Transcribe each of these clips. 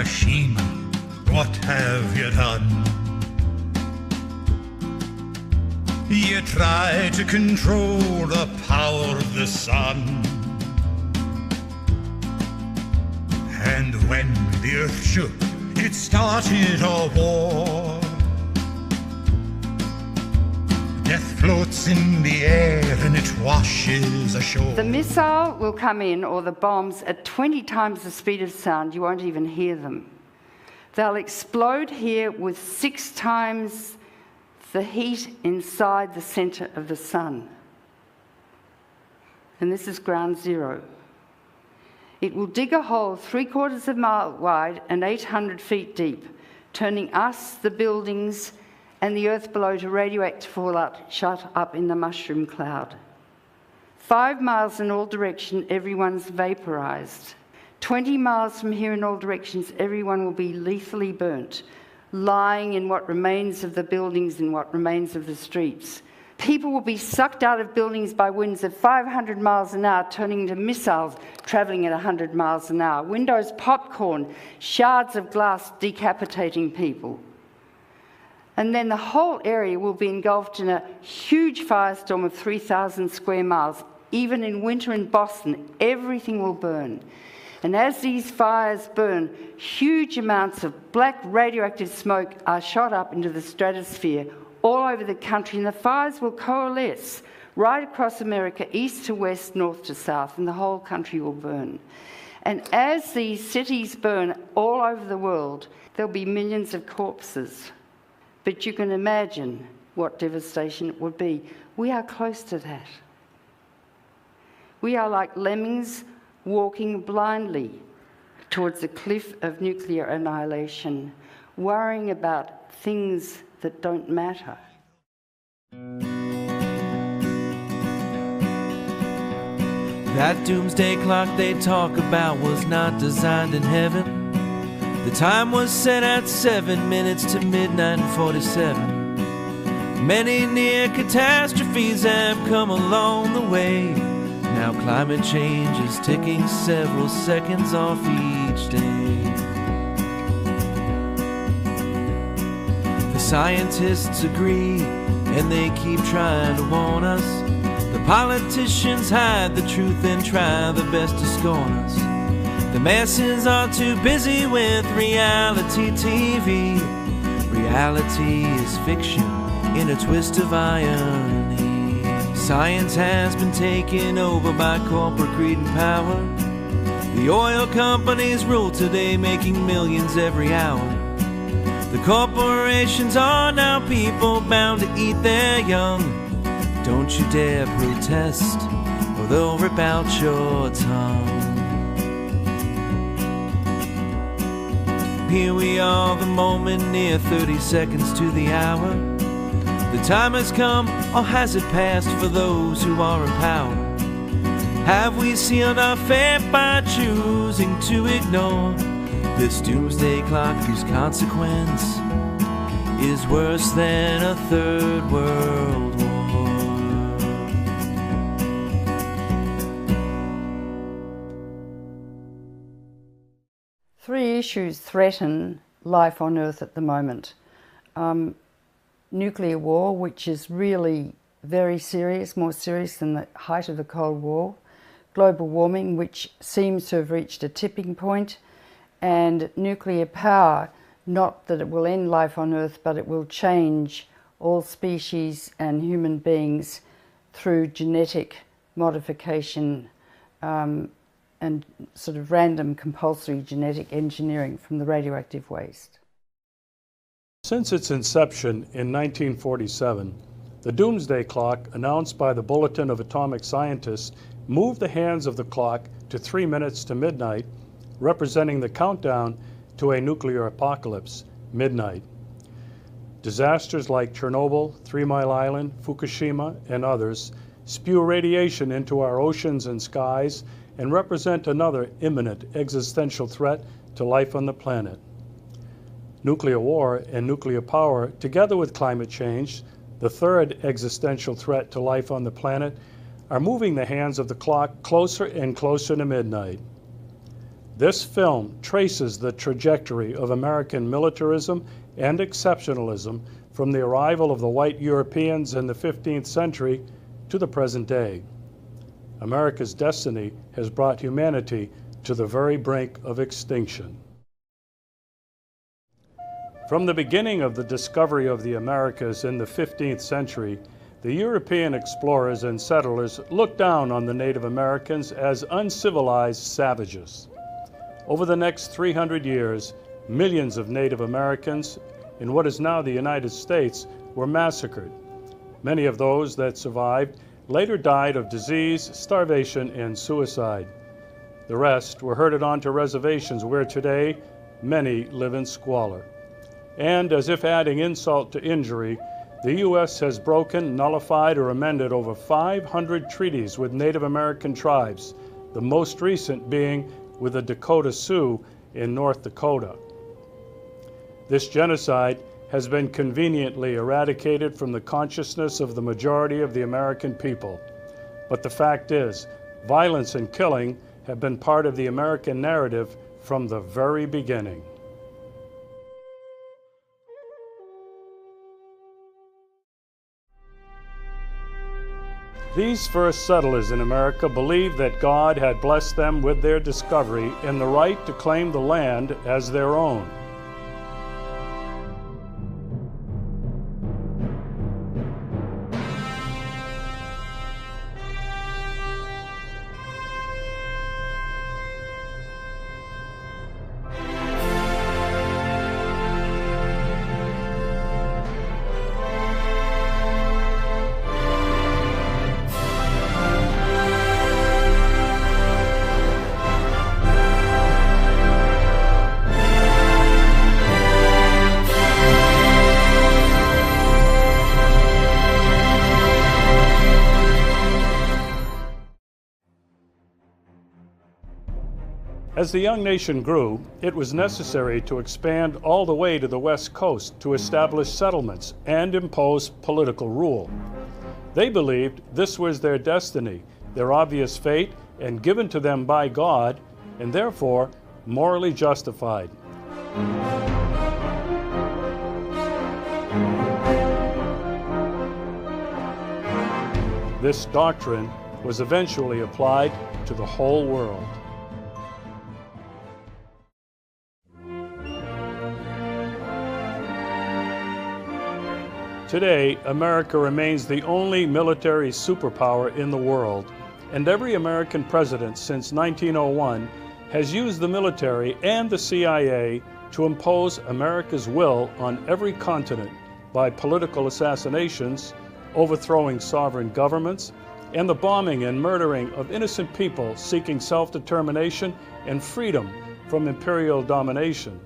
Hiroshima, what have you done? You tried to control the power of the sun. And when the earth shook, it started a war. Death floats in the air and it washes ashore. The missile will come in, or the bombs, at 20 times the speed of sound. You won't even hear them. They'll explode here with 6 times the heat inside the centre of the sun. And this is ground zero. It will dig a hole 3/4 of a mile wide and 800 feet deep, turning us, the buildings, and the earth below to radioactive fallout shut up in the mushroom cloud. 5 miles in all directions, everyone's vaporised. 20 miles from here in all directions, everyone will be lethally burnt, lying in what remains of the buildings and what remains of the streets. People will be sucked out of buildings by winds of 500 miles an hour, turning into missiles travelling at 100 miles an hour. Windows popcorn, shards of glass decapitating people. And then the whole area will be engulfed in a huge firestorm of 3,000 square miles. Even in winter in Boston, everything will burn. And as these fires burn, huge amounts of black radioactive smoke are shot up into the stratosphere all over the country, and the fires will coalesce right across America, east to west, north to south, and the whole country will burn. And as these cities burn all over the world, there'll be millions of corpses. But you can imagine what devastation it would be. We are close to that. We are like lemmings walking blindly towards the cliff of nuclear annihilation, worrying about things that don't matter. That doomsday clock they talk about was not designed in heaven. The time was set at 7 minutes to midnight and 47. Many near catastrophes have come along the way. Now climate change is ticking several seconds off each day. Scientists agree, and they keep trying to warn us. The politicians hide the truth and try the best to scorn us. The masses are too busy with reality TV. Reality is fiction in a twist of irony. Science has been taken over by corporate greed and power. The oil companies rule today, making millions every hour. The corporations are now people bound to eat their young. Don't you dare protest, or they'll rip out your tongue. Here we are, the moment near 30 seconds to the hour. The time has come, or has it passed, for those who are in power? Have we sealed our fate by choosing to ignore this doomsday clock whose consequence is worse than a third world war? Three issues threaten life on Earth at the moment. Nuclear war, which is really very serious, more serious than the height of the Cold War. Global warming, which seems to have reached a tipping point. And nuclear power, not that it will end life on Earth, but it will change all species and human beings through genetic modification and sort of random compulsory genetic engineering from the radioactive waste. Since its inception in 1947, the doomsday clock announced by the Bulletin of Atomic Scientists moved the hands of the clock to 3 minutes to midnight, representing the countdown to a nuclear apocalypse, midnight. Disasters like Chernobyl, 3 Mile Island, Fukushima, and others spew radiation into our oceans and skies and represent another imminent existential threat to life on the planet. Nuclear war and nuclear power, together with climate change, the third existential threat to life on the planet, are moving the hands of the clock closer and closer to midnight. This film traces the trajectory of American militarism and exceptionalism from the arrival of the white Europeans in the 15th century to the present day. America's destiny has brought humanity to the very brink of extinction. From the beginning of the discovery of the Americas in the 15th century, the European explorers and settlers looked down on the Native Americans as uncivilized savages. Over the next 300 years, millions of Native Americans in what is now the United States were massacred. Many of those that survived later died of disease, starvation, and suicide. The rest were herded onto reservations where today many live in squalor. And as if adding insult to injury, the U.S. has broken, nullified, or amended over 500 treaties with Native American tribes, the most recent being with the Dakota Sioux in North Dakota. This genocide has been conveniently eradicated from the consciousness of the majority of the American people. But the fact is, violence and killing have been part of the American narrative from the very beginning. These first settlers in America believed that God had blessed them with their discovery and the right to claim the land as their own. As the young nation grew, it was necessary to expand all the way to the West Coast to establish settlements and impose political rule. They believed this was their destiny, their obvious fate, and given to them by God, and therefore morally justified. This doctrine was eventually applied to the whole world. Today, America remains the only military superpower in the world, and every American president since 1901 has used the military and the CIA to impose America's will on every continent by political assassinations, overthrowing sovereign governments, and the bombing and murdering of innocent people seeking self-determination and freedom from imperial domination.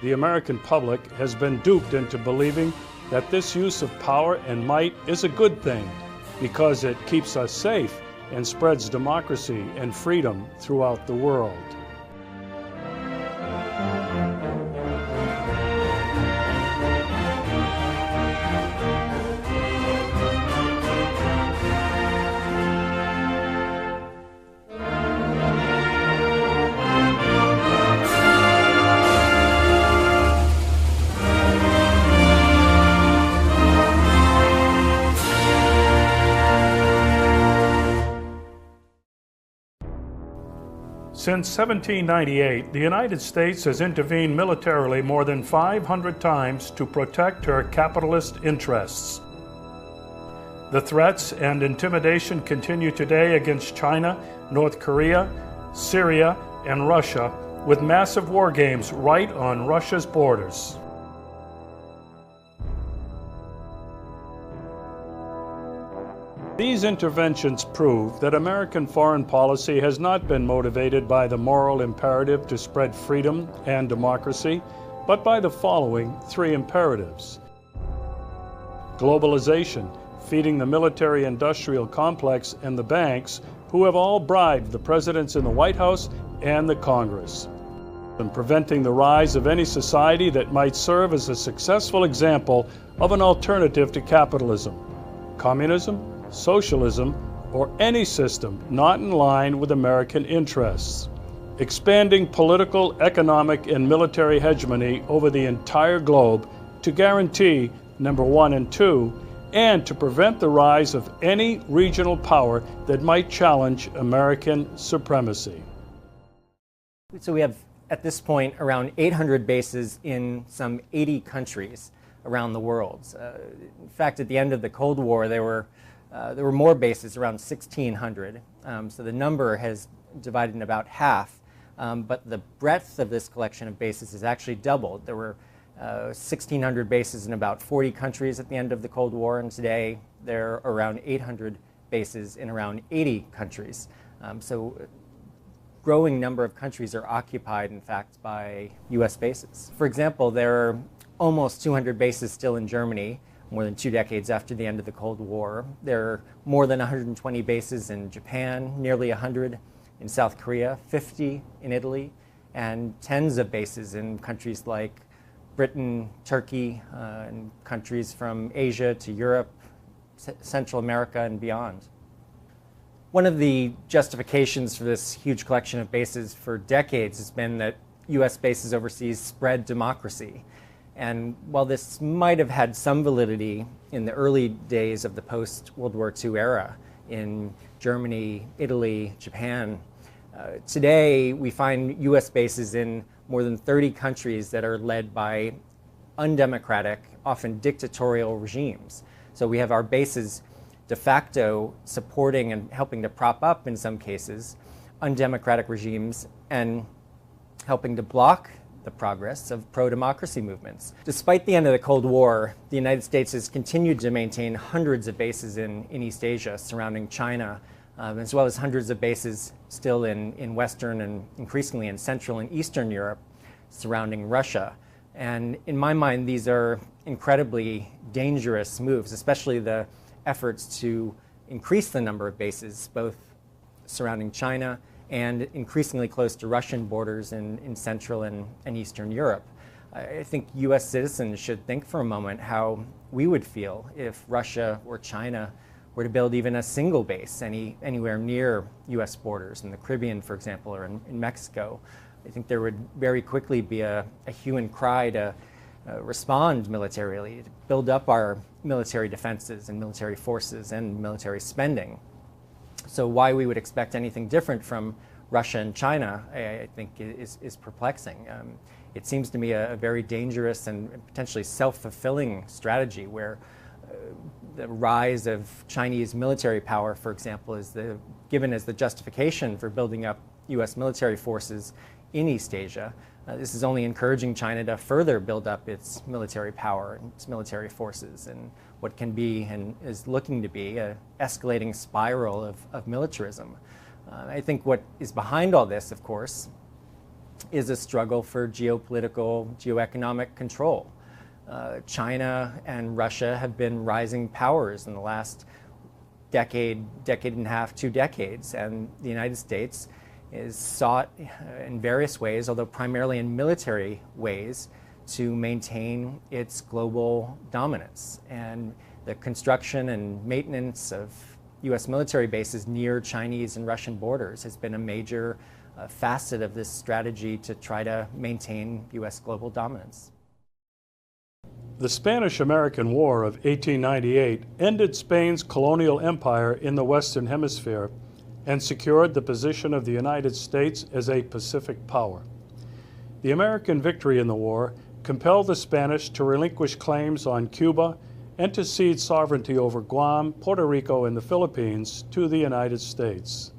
The American public has been duped into believing that this use of power and might is a good thing because it keeps us safe and spreads democracy and freedom throughout the world. Since 1798, the United States has intervened militarily more than 500 times to protect her capitalist interests. The threats and intimidation continue today against China, North Korea, Syria, and Russia, with massive war games right on Russia's borders. These interventions prove that American foreign policy has not been motivated by the moral imperative to spread freedom and democracy, but by the following three imperatives. Globalization, feeding the military-industrial complex and the banks, who have all bribed the presidents in the White House and the Congress, and preventing the rise of any society that might serve as a successful example of an alternative to capitalism, communism, socialism, or any system not in line with American interests. expanding political, economic, and military hegemony over the entire globe to guarantee number 1 and 2, and to prevent the rise of any regional power that might challenge American supremacy. So we have, at this point, around 800 bases in some 80 countries around the world. In fact, at the end of the Cold War, there were more bases, around 1,600. So the number has divided in about half. But the breadth of this collection of bases has actually doubled. There were 1,600 bases in about 40 countries at the end of the Cold War, and today there are around 800 bases in around 80 countries. So a growing number of countries are occupied, in fact, by US bases. For example, there are almost 200 bases still in Germany, more than 2 decades after the end of the Cold War. There are more than 120 bases in Japan, nearly 100 in South Korea, 50 in Italy, and tens of bases in countries like Britain, Turkey, and countries from Asia to Europe, Central America, and beyond. One of the justifications for this huge collection of bases for decades has been that US bases overseas spread democracy. And while this might have had some validity in the early days of the post-World War II era in Germany, Italy, Japan, today we find US bases in more than 30 countries that are led by undemocratic, often dictatorial regimes. So we have our bases de facto supporting and helping to prop up, in some cases, undemocratic regimes and helping to block the progress of pro-democracy movements. Despite the end of the Cold War, the United States has continued to maintain hundreds of bases in East Asia surrounding China, as well as hundreds of bases still in Western and increasingly in Central and Eastern Europe surrounding Russia. And in my mind, these are incredibly dangerous moves, especially the efforts to increase the number of bases, both surrounding China and increasingly close to Russian borders in Central and Eastern Europe. I think US citizens should think for a moment how we would feel if Russia or China were to build even a single base anywhere near US borders, in the Caribbean, for example, or in Mexico. I think there would very quickly be a hue and cry to respond militarily, to build up our military defenses and military forces and military spending. So why we would expect anything different from Russia and China, I think, is perplexing. It seems to me a very dangerous and potentially self-fulfilling strategy where the rise of Chinese military power, for example, is given as the justification for building up US military forces in East Asia. This is only encouraging China to further build up its military power and its military forces in what can be and is looking to be an escalating spiral of militarism. I think what is behind all this, of course, is a struggle for geopolitical, geoeconomic control. China and Russia have been rising powers in the last decade and a half, 2 decades, and the United States is sought in various ways, although primarily in military ways, to maintain its global dominance. And the construction and maintenance of US military bases near Chinese and Russian borders has been a major facet of this strategy to try to maintain US global dominance. The Spanish-American War of 1898 ended Spain's colonial empire in the Western Hemisphere and secured the position of the United States as a Pacific power. The American victory in the war compelled the Spanish to relinquish claims on Cuba and to cede sovereignty over Guam, Puerto Rico, and the Philippines to the United States.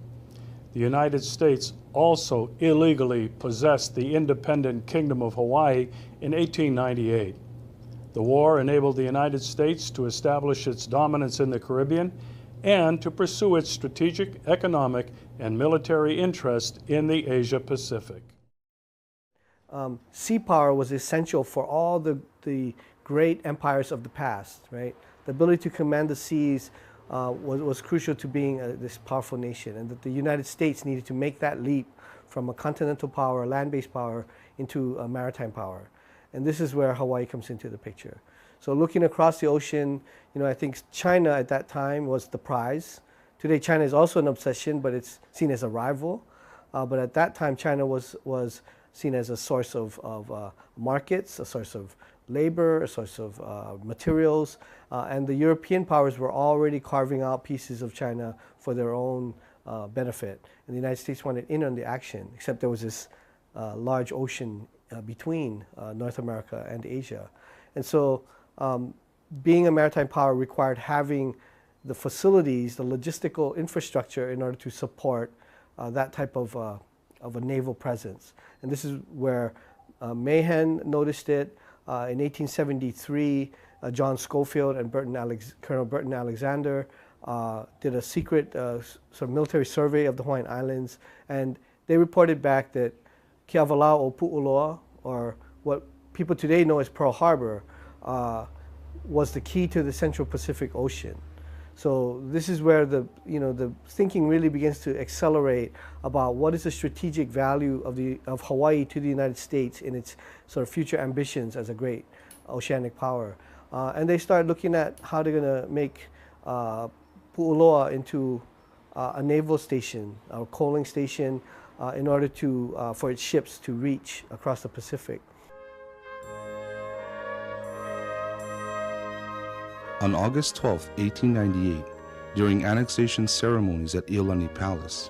The United States also illegally possessed the independent Kingdom of Hawaii in 1898. The war enabled the United States to establish its dominance in the Caribbean and to pursue its strategic, economic, and military interest in the Asia Pacific. Sea power was essential for all the great empires of the past, right? The ability to command the seas was crucial to being this powerful nation, and that the United States needed to make that leap from a continental power, land-based power, into a maritime power. And this is where Hawaii comes into the picture. So looking across the ocean, I think China at that time was the prize. Today, China is also an obsession, but it's seen as a rival. but at that time China was seen as a source of markets, a source of labor, a source of materials, and the European powers were already carving out pieces of China for their own benefit. And the United States wanted in on the action, except there was this large ocean between North America and Asia. And so being a maritime power required having the facilities, the logistical infrastructure in order to support that type of a naval presence. And this is where Mahan noticed it. In 1873, John Schofield and Colonel Burton Alexander did a secret sort of military survey of the Hawaiian Islands, and they reported back that Kiawalau o Pu'uloa, or what people today know as Pearl Harbor, was the key to the Central Pacific Ocean. So this is where the thinking really begins to accelerate about what is the strategic value of Hawaii to the United States in its sort of future ambitions as a great oceanic power. And they start looking at how they're going to make Pu'uloa into a naval station, a coaling station, in order for its ships to reach across the Pacific. On August 12, 1898, during annexation ceremonies at Iolani Palace,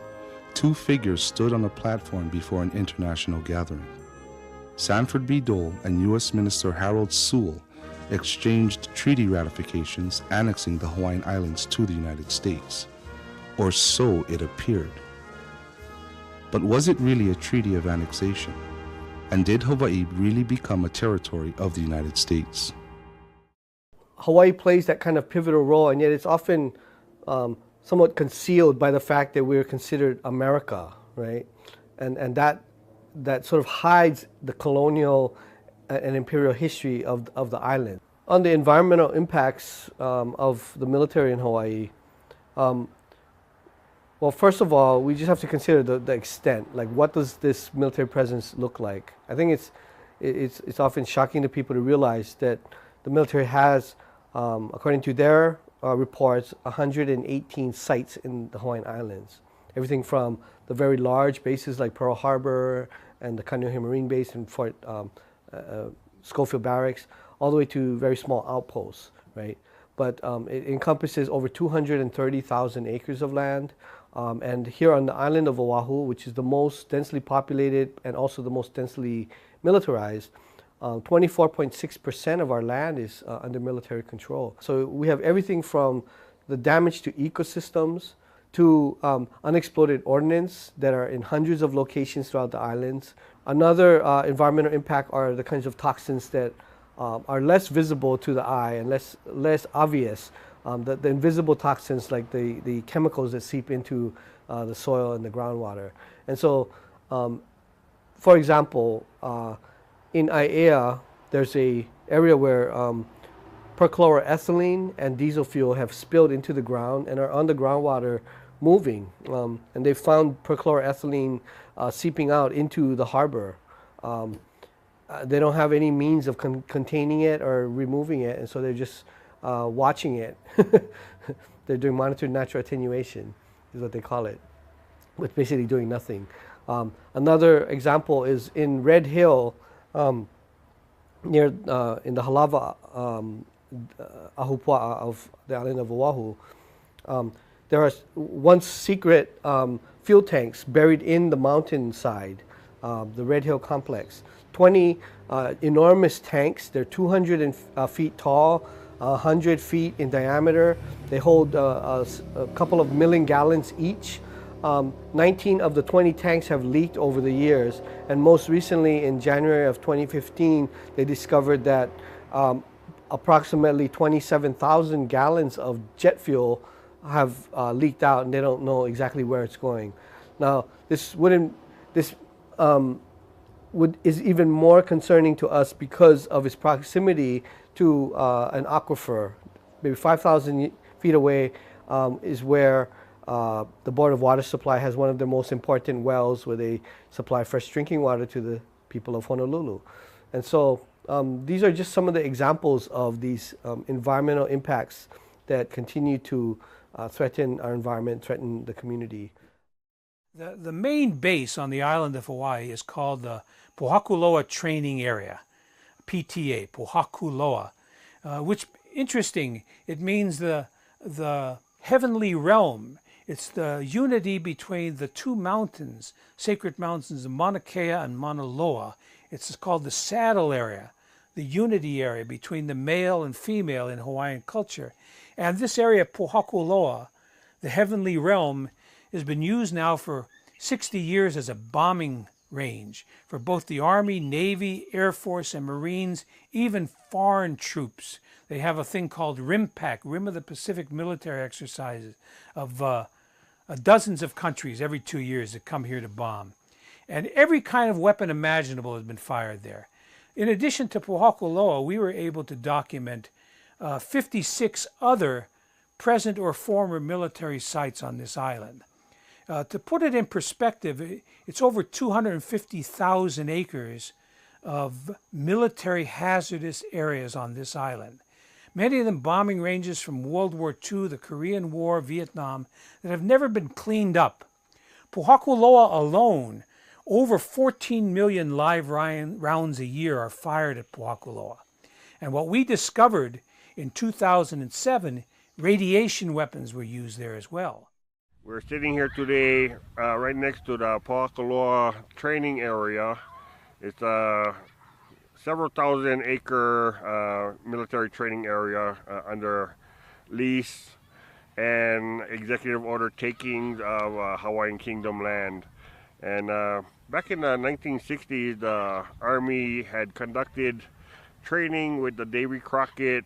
two figures stood on a platform before an international gathering. Sanford B. Dole and U.S. Minister Harold Sewell exchanged treaty ratifications annexing the Hawaiian Islands to the United States, or so it appeared. But was it really a treaty of annexation? And did Hawaii really become a territory of the United States? Hawaii plays that kind of pivotal role, and yet it's often somewhat concealed by the fact that we're considered America, right? And that sort of hides the colonial and imperial history of the island. On the environmental impacts of the military in Hawaii, well, first of all, we just have to consider the extent. Like, what does this military presence look like? I think it's often shocking to people to realize that the military has, according to their reports, 118 sites in the Hawaiian Islands. Everything from the very large bases like Pearl Harbor and the Kaneohe Marine Base and Fort Schofield Barracks, all the way to very small outposts, right? But it encompasses over 230,000 acres of land. And here on the island of Oahu, which is the most densely populated and also the most densely militarized, 24.6% of our land is under military control. So we have everything from the damage to ecosystems to unexploded ordnance that are in hundreds of locations throughout the islands. Another environmental impact are the kinds of toxins that are less visible to the eye and less obvious. The invisible toxins, like the chemicals that seep into the soil and the groundwater. And so, for example, in Aiea, there's an area where perchloroethylene and diesel fuel have spilled into the ground and are on the groundwater moving. And they found perchloroethylene seeping out into the harbor. They don't have any means of containing it or removing it, and so they're just watching it. They're doing monitored natural attenuation, is what they call it, which basically doing nothing. Another example is in Red Hill, near in the Halawa Ahupua'a of the island of Oahu. There are once secret fuel tanks buried in the mountainside, the Red Hill complex. 20 enormous tanks. They're 200 feet tall, 100 feet in diameter. They hold a couple of million gallons each. 19 of the 20 tanks have leaked over the years, and most recently in January of 2015, they discovered that approximately 27,000 gallons of jet fuel have leaked out, and they don't know exactly where it's going. Now, this is even more concerning to us because of its proximity to an aquifer. Maybe 5,000 feet away is where the Board of Water Supply has one of their most important wells where they supply fresh drinking water to the people of Honolulu. And so these are just some of the examples of these environmental impacts that continue to threaten our environment, threaten the community. The main base on the island of Hawaii is called the Pohakuloa Training Area, PTA, Pohakuloa, which, interesting, it means the heavenly realm. It's the unity between the two mountains, sacred mountains of Mauna Kea and Mauna Loa. It's called the saddle area, the unity area between the male and female in Hawaiian culture. And this area, Pohakuloa, the heavenly realm, has been used now for 60 years as a bombing range for both the Army, Navy, Air Force, and Marines, even foreign troops. They have a thing called RIMPAC, Rim of the Pacific military exercises, of dozens of countries every 2 years that come here to bomb. And every kind of weapon imaginable has been fired there. In addition to Pohakuloa, we were able to document 56 other present or former military sites on this island. To put it in perspective, it's over 250,000 acres of military hazardous areas on this island. Many of them bombing ranges from World War II, the Korean War, Vietnam, that have never been cleaned up. Pohakuloa alone, over 14 million live rounds a year are fired at Pohakuloa. And what we discovered in 2007, radiation weapons were used there as well. We're sitting here today right next to the Pohakuloa training area. It's a several thousand acre military training area under lease and executive order takings of Hawaiian Kingdom land. And back in the 1960s, the Army had conducted training with the Davy Crockett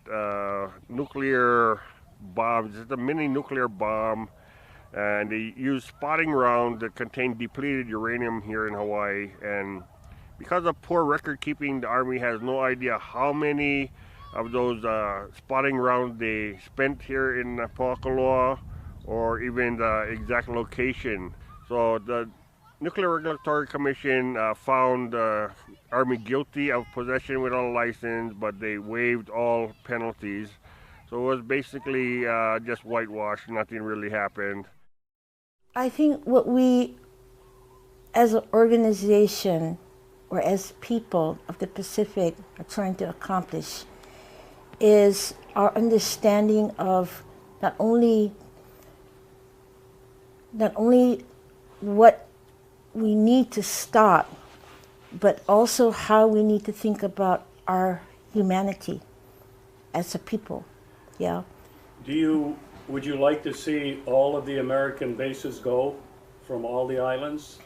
nuclear bombs. It's a mini nuclear bomb. And they used spotting rounds that contain depleted uranium here in Hawaii. And because of poor record keeping, the Army has no idea how many of those spotting rounds they spent here in Pohakuloa, or even the exact location. So the Nuclear Regulatory Commission found the Army guilty of possession without a license, but they waived all penalties. So it was basically just whitewash. Nothing really happened. I think what we, as an organization or as people of the Pacific, are trying to accomplish is our understanding of not only what we need to stop, but also how we need to think about our humanity as a people. Yeah. Would you like to see all of the American bases go from all the islands?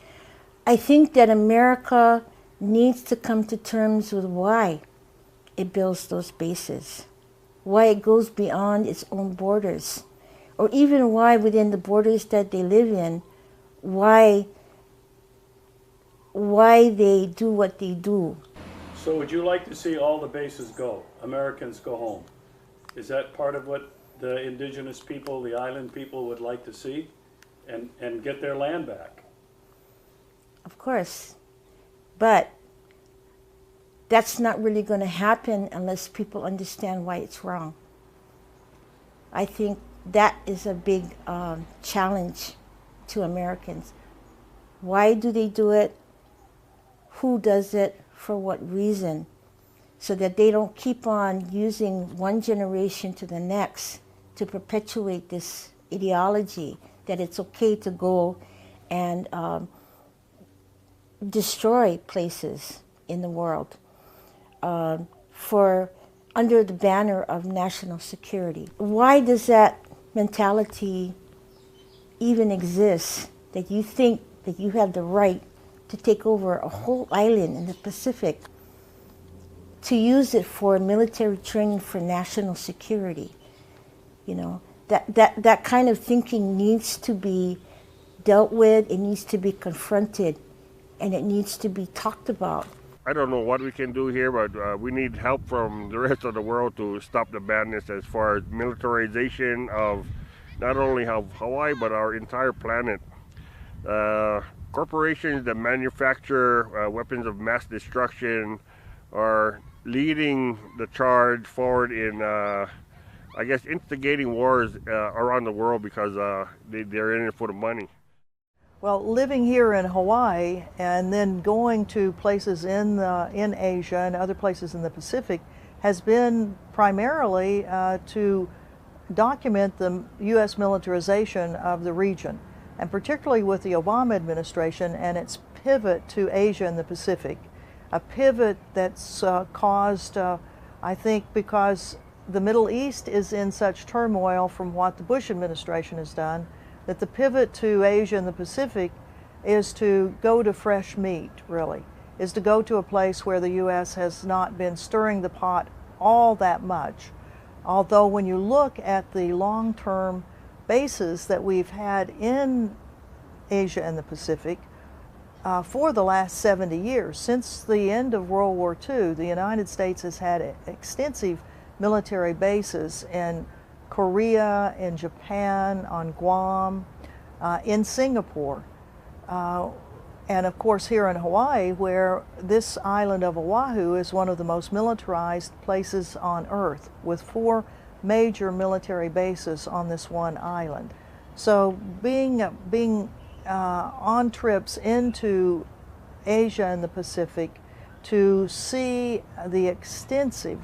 I think that America needs to come to terms with why it builds those bases, why it goes beyond its own borders, or even why within the borders that they live in, why they do what they do. So would you like to see all the bases go, Americans go home? Is that part of what the indigenous people, the island people would like to see, and get their land back? Of course, but that's not really going to happen unless people understand why it's wrong. I think that is a big challenge to Americans. Why do they do it? Who does it? For what reason? So that they don't keep on using one generation to the next to perpetuate this ideology that it's okay to go and destroy places in the world for under the banner of national security. Why does that mentality even exist, that you think that you have the right to take over a whole island in the Pacific, to use it for military training for national security? You know, that kind of thinking needs to be dealt with, it needs to be confronted, and it needs to be talked about. I don't know what we can do here, but we need help from the rest of the world to stop the madness as far as militarization of not only of Hawaii, but our entire planet. Corporations that manufacture weapons of mass destruction are leading the charge forward in, I guess, instigating wars around the world because they're in it for the money. Well, living here in Hawaii and then going to places in Asia and other places in the Pacific has been primarily to document the U.S. militarization of the region, and particularly with the Obama administration and its pivot to Asia and the Pacific, a pivot that's caused, I think, because the Middle East is in such turmoil from what the Bush administration has done, that the pivot to Asia and the Pacific is to go to fresh meat, really, is to go to a place where the U.S. has not been stirring the pot all that much. Although when you look at the long-term bases that we've had in Asia and the Pacific for the last 70 years, since the end of World War II, the United States has had extensive military bases in Korea, in Japan, on Guam, in Singapore, and of course here in Hawaii, where this island of Oahu is one of the most militarized places on Earth, with 4 major military bases on this one island. So being on trips into Asia and the Pacific to see the extensive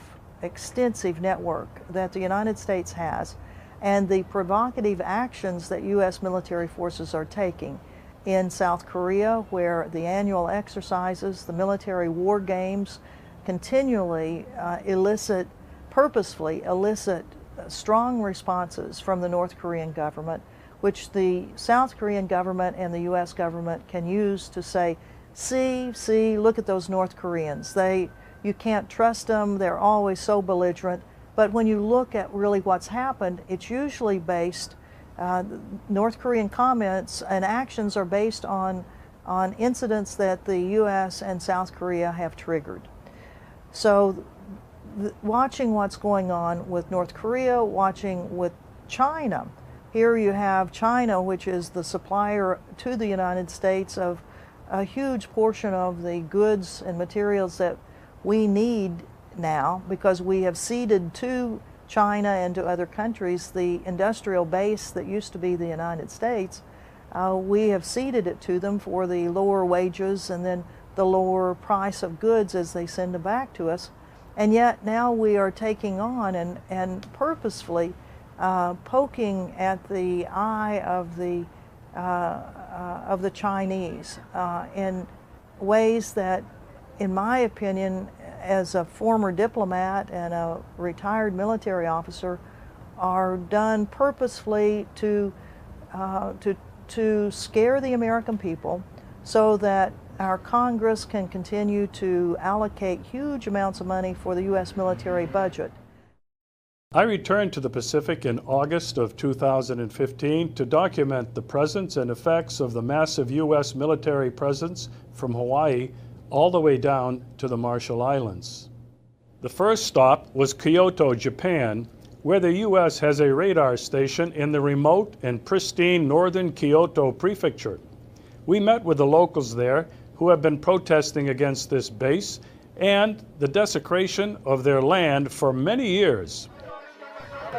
network that the United States has and the provocative actions that U.S. military forces are taking in South Korea, where the annual exercises, the military war games continually purposefully elicit strong responses from the North Korean government, which the South Korean government and the U.S. government can use to say, see, look at those North Koreans. You can't trust them, they're always so belligerent. But when you look at really what's happened, it's usually based, North Korean comments and actions are based on incidents that the U.S. and South Korea have triggered. So watching what's going on with North Korea, watching with China. Here you have China, which is the supplier to the United States of a huge portion of the goods and materials that we need now, because we have ceded to China and to other countries the industrial base that used to be the United States. We have ceded it to them for the lower wages and then the lower price of goods as they send them back to us. And yet now we are taking on and purposefully poking at the eye of the Chinese in ways that, in my opinion, as a former diplomat and a retired military officer, are done purposefully to scare the American people so that our Congress can continue to allocate huge amounts of money for the U.S. military budget. I returned to the Pacific in August of 2015 to document the presence and effects of the massive U.S. military presence from Hawaii all the way down to the Marshall Islands. The first stop was Kyoto, Japan, where the U.S. has a radar station in the remote and pristine northern Kyoto prefecture. We met with the locals there who have been protesting against this base and the desecration of their land for many years.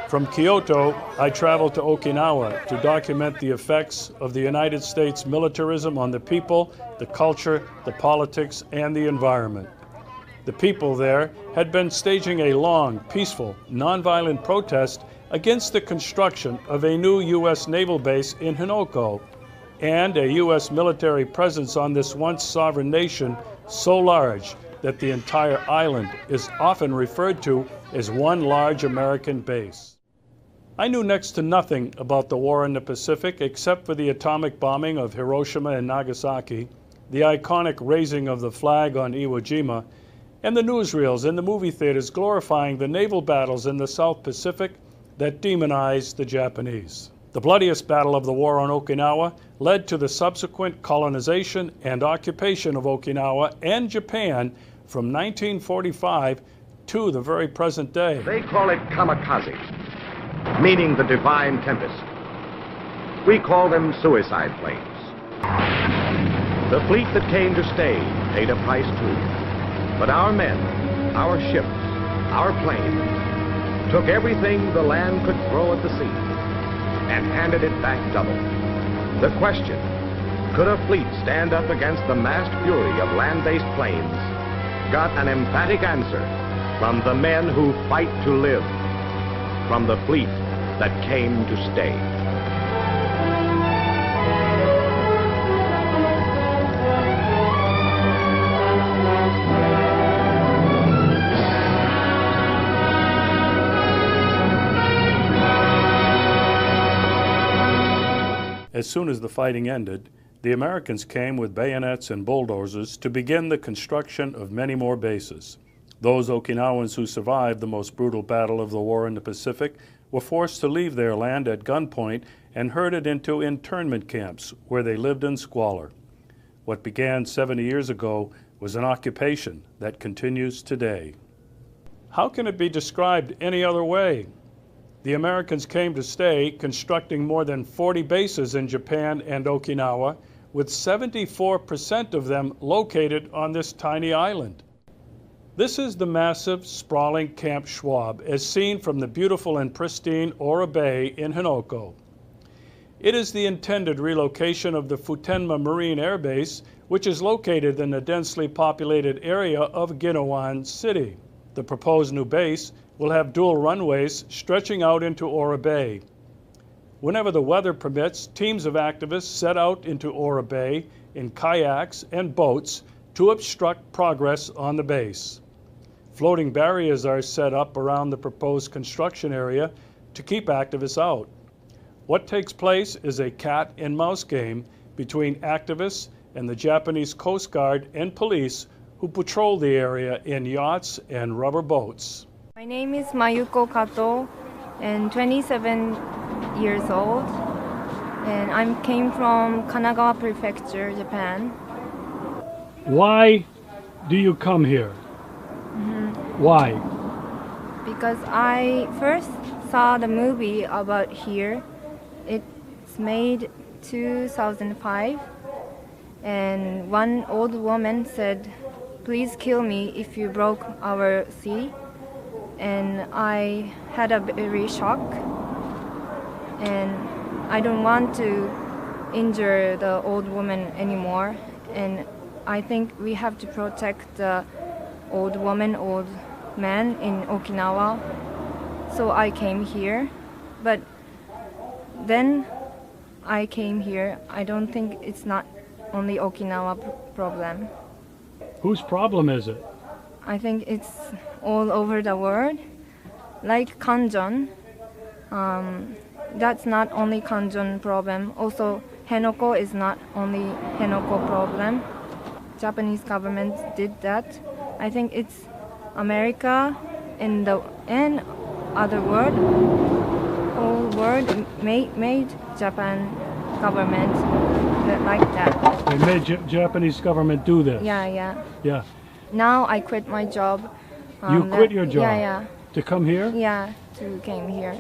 From Kyoto, I traveled to Okinawa to document the effects of the United States militarism on the people, the culture, the politics, and the environment. The people there had been staging a long, peaceful, nonviolent protest against the construction of a new U.S. naval base in Hinoko and a U.S. military presence on this once sovereign nation so large that the entire island is often referred to as one large American base. I knew next to nothing about the war in the Pacific except for the atomic bombing of Hiroshima and Nagasaki, the iconic raising of the flag on Iwo Jima, and the newsreels in the movie theaters glorifying the naval battles in the South Pacific that demonized the Japanese. The bloodiest battle of the war on Okinawa led to the subsequent colonization and occupation of Okinawa and Japan from 1945 to the very present day. They call it kamikaze, meaning the divine tempest. We call them suicide planes. The fleet that came to stay paid a price too. But our men, our ships, our planes, took everything the land could throw at the sea and handed it back double. The question, could a fleet stand up against the massed fury of land-based planes, got an emphatic answer from the men who fight to live, from the fleet that came to stay. As soon as the fighting ended, the Americans came with bayonets and bulldozers to begin the construction of many more bases. Those Okinawans who survived the most brutal battle of the war in the Pacific were forced to leave their land at gunpoint and herded into internment camps where they lived in squalor. What began 70 years ago was an occupation that continues today. How can it be described any other way? The Americans came to stay, constructing more than 40 bases in Japan and Okinawa, with 74% of them located on this tiny island. This is the massive, sprawling Camp Schwab, as seen from the beautiful and pristine Ora Bay in Hinoko. It is the intended relocation of the Futenma Marine Air Base, which is located in the densely populated area of Ginowan City. The proposed new base will have dual runways stretching out into Ora Bay. Whenever the weather permits, teams of activists set out into Ora Bay in kayaks and boats to obstruct progress on the base. Floating barriers are set up around the proposed construction area to keep activists out. What takes place is a cat and mouse game between activists and the Japanese Coast Guard and police who patrol the area in yachts and rubber boats. My name is Mayuko Kato, and 27 years old, and I came from Kanagawa Prefecture, Japan. Why do you come here? Why? Because I first saw the movie about here. It's made 2005, and one old woman said, "Please kill me if you broke our sea." And I had a very shock, and I don't want to injure the old woman anymore, and I think we have to protect the old woman, old man in Okinawa. So I came here, but then I came here, I don't think it's not only Okinawa problem. Whose problem is it? I think it's all over the world. Like Kanjon, that's not only Kanjon problem. Also, Henoko is not only Henoko problem. Japanese government did that. I think it's America and other world, whole world made Japan government like that. They made Japanese government do this? Yeah. Now I quit my job. You quit your job? Yeah. To come here? Yeah, to came here.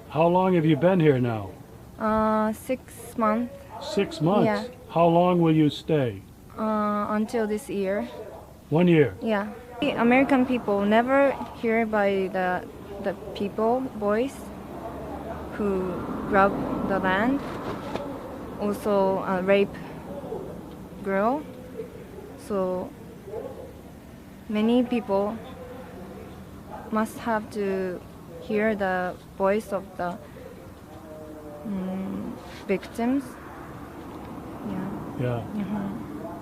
How long have you been here now? 6 months. 6 months? Yeah. How long will you stay? Until this year. 1 year? Yeah. The American people never hear by the people, boys, who grab the land, also rape girl. So many people must have to hear the voice of the victims. Yeah.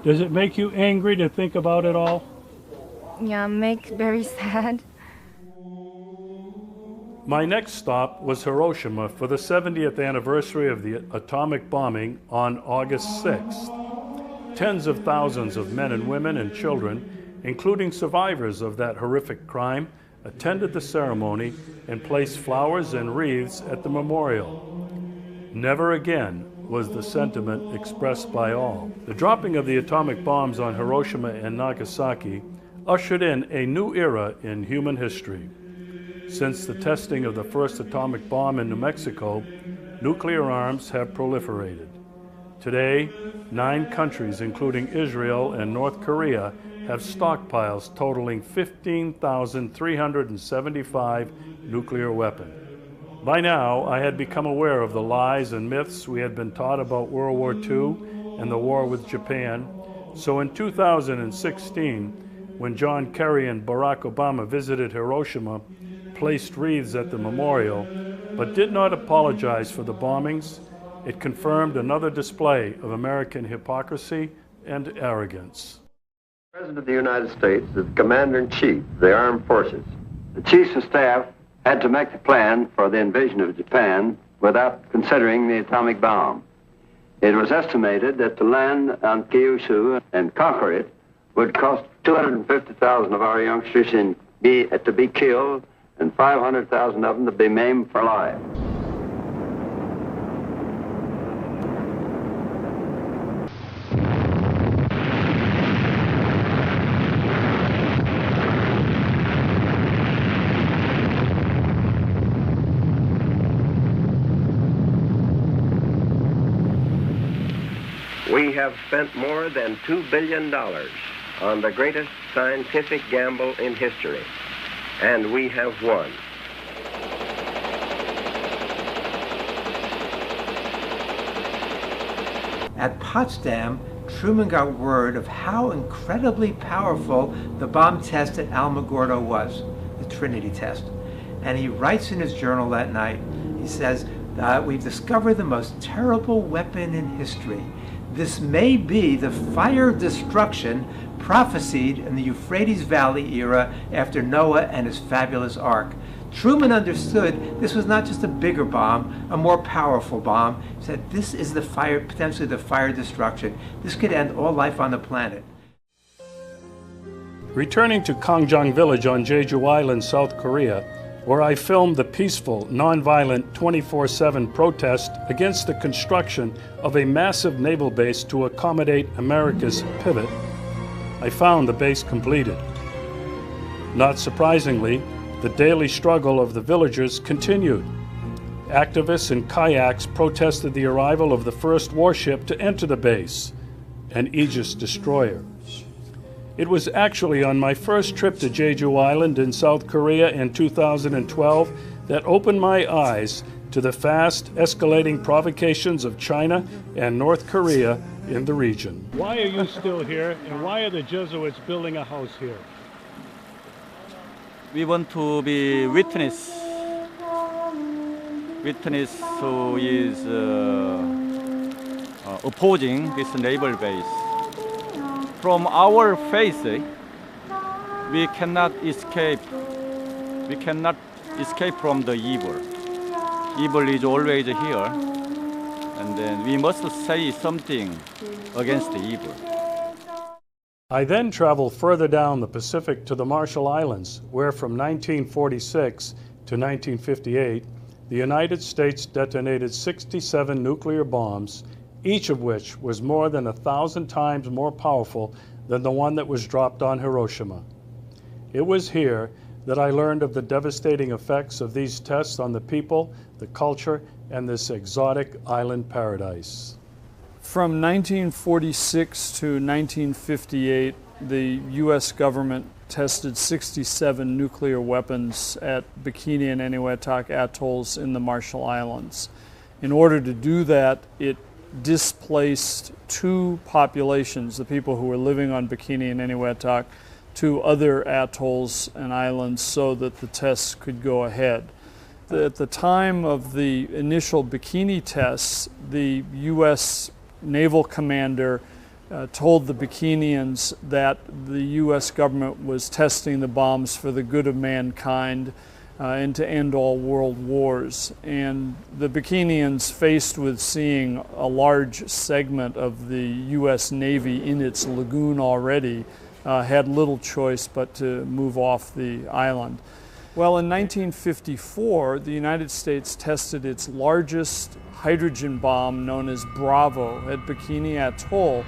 Does it make you angry to think about it all? Yeah, make very sad. My next stop was Hiroshima for the 70th anniversary of the atomic bombing on August 6th. Tens of thousands of men and women and children, including survivors of that horrific crime, attended the ceremony and placed flowers and wreaths at the memorial. Never again was the sentiment expressed by all. The dropping of the atomic bombs on Hiroshima and Nagasaki ushered in a new era in human history. Since the testing of the first atomic bomb in New Mexico, nuclear arms have proliferated. Today, 9 countries, including Israel and North Korea, have stockpiles totaling 15,375 nuclear weapons. By now, I had become aware of the lies and myths we had been taught about World War II and the war with Japan. So in 2016, when John Kerry and Barack Obama visited Hiroshima, placed wreaths at the memorial, but did not apologize for the bombings, it confirmed another display of American hypocrisy and arrogance. The President of the United States is the Commander-in-Chief of the Armed Forces. The Chiefs of Staff had to make the plan for the invasion of Japan without considering the atomic bomb. It was estimated that to land on Kyushu and conquer it would cost 250,000 of our youngsters to be killed and 500,000 of them to be maimed for life. We have spent more than $2 billion on the greatest scientific gamble in history, and we have won. At Potsdam, Truman got word of how incredibly powerful the bomb test at Alamogordo was, the Trinity test. And he writes in his journal that night, he says, we've discovered the most terrible weapon in history. This may be the fire of destruction prophesied in the Euphrates Valley era after Noah and his fabulous ark. Truman understood this was not just a bigger bomb, a more powerful bomb. He said, this is the fire, potentially the fire of destruction. This could end all life on the planet. Returning to Kangjang Village on Jeju Island, South Korea, where I filmed the peaceful, nonviolent 24/7 protest against the construction of a massive naval base to accommodate America's pivot, I found the base completed. Not surprisingly, the daily struggle of the villagers continued. Activists in kayaks protested the arrival of the first warship to enter the base, an Aegis destroyer. It was actually on my first trip to Jeju Island in South Korea in 2012 that opened my eyes to the fast escalating provocations of China and North Korea in the region. Why are you still here, and why are the Jesuits building a house here? We want to be witness who is opposing this naval base. From our faith, we cannot escape. We cannot escape from the evil. Evil is always here, and then we must say something against the evil. I then traveled further down the Pacific to the Marshall Islands, where from 1946 to 1958, the United States detonated 67 nuclear bombs, each of which was more than 1,000 times more powerful than the one that was dropped on Hiroshima. It was here that I learned of the devastating effects of these tests on the people, the culture, and this exotic island paradise. From 1946 to 1958, the U.S. government tested 67 nuclear weapons at Bikini and Eniwetok atolls in the Marshall Islands. In order to do that, it displaced two populations, the people who were living on Bikini and Eniwetok, to other atolls and islands so that the tests could go ahead. At the time of the initial Bikini tests, the U.S. naval commander told the Bikinians that the U.S. government was testing the bombs for the good of mankind and to end all world wars. And the Bikinians, faced with seeing a large segment of the U.S. Navy in its lagoon already, had little choice but to move off the island. Well, in 1954, the United States tested its largest hydrogen bomb, known as Bravo, at Bikini Atoll.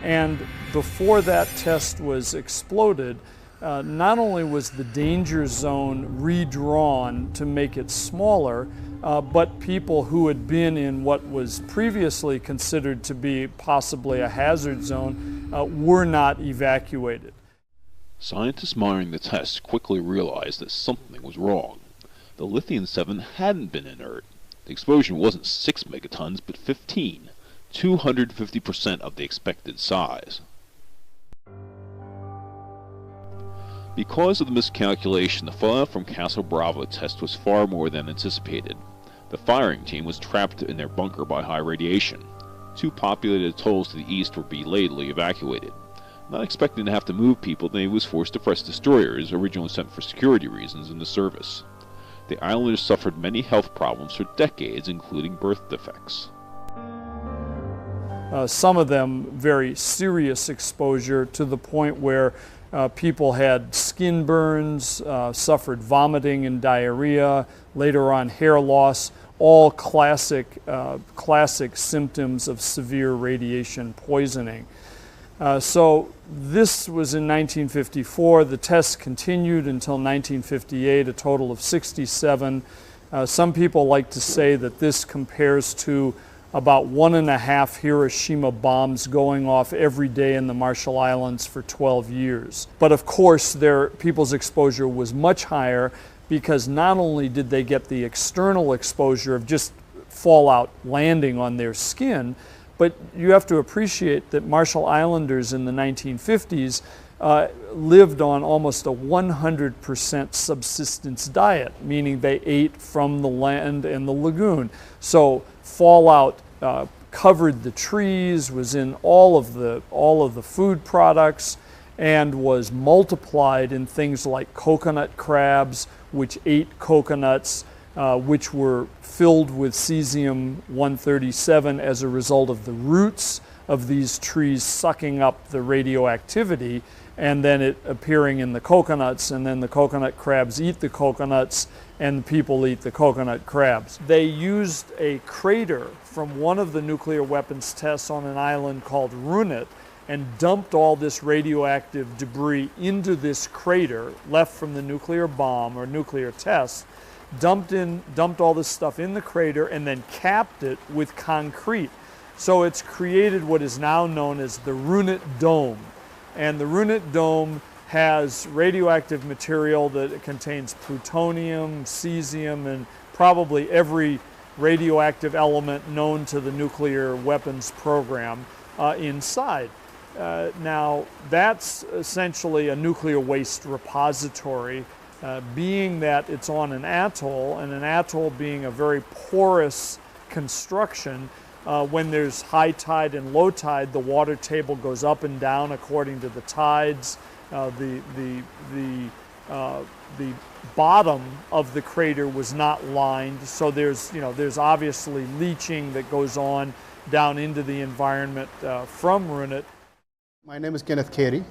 And before that test was exploded, not only was the danger zone redrawn to make it smaller, but people who had been in what was previously considered to be possibly a hazard zone were not evacuated. Scientists monitoring the tests quickly realized that something was wrong. The lithium-7 hadn't been inert. The explosion wasn't 6 megatons, but 15, 250% of the expected size. Because of the miscalculation, the fallout from Castle Bravo test was far more than anticipated. The firing team was trapped in their bunker by high radiation. 2 populated atolls to the east were belatedly evacuated. Not expecting to have to move people, the Navy was forced to press destroyers, originally sent for security reasons, into service. The islanders suffered many health problems for decades, including birth defects. Some of them very serious exposure to the point where people had skin burns, suffered vomiting and diarrhea, later on hair loss, all classic symptoms of severe radiation poisoning. So this was in 1954. The tests continued until 1958, a total of 67. Some people like to say that this compares to about 1.5 Hiroshima bombs going off every day in the Marshall Islands for 12 years. But of course, people's exposure was much higher because not only did they get the external exposure of just fallout landing on their skin, but you have to appreciate that Marshall Islanders in the 1950s lived on almost a 100% subsistence diet, meaning they ate from the land and the lagoon. So fallout covered the trees, was in all of the food products, and was multiplied in things like coconut crabs, which ate coconuts, which were filled with cesium-137 as a result of the roots of these trees sucking up the radioactivity, and then it appearing in the coconuts, and then the coconut crabs eat the coconuts, and people eat the coconut crabs. They used a crater from one of the nuclear weapons tests on an island called Runit, and dumped all this radioactive debris into this crater left from the nuclear bomb or nuclear test, dumped all this stuff in the crater, and then capped it with concrete. So it's created what is now known as the Runit Dome. And the Runit Dome has radioactive material that contains plutonium, cesium, and probably every radioactive element known to the nuclear weapons program inside. Now, that's essentially a nuclear waste repository, being that it's on an atoll, and an atoll being a very porous construction. When there's high tide and low tide, the water table goes up and down according to the tides. The bottom of the crater was not lined, so there's obviously leaching that goes on down into the environment from Runit. My name is Kenneth Carey.